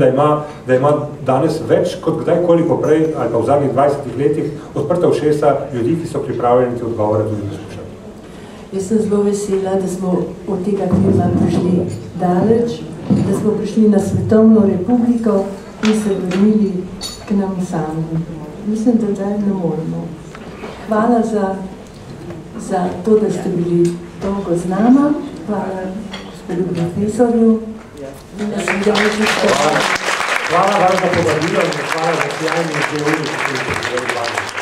da ima danes več kot kdajkoli poprej ali pa v zadnjih 20 letih odprta ušesa ljudi, ki so pripravljeni te odgovore tudi poslušati. Jaz sem zelo vesela, da smo od tega filma prišli daleč, da smo prišli na Svetovno republiko in se vrnili k nam samim. Mislim, da zdaj ne moremo. Hvala za to, da ste bili dolgo z nama. Hvala gospodu profesorju. Hvala vam za povabilo in hvala za sjajni izdelji, ki ste bili z vami.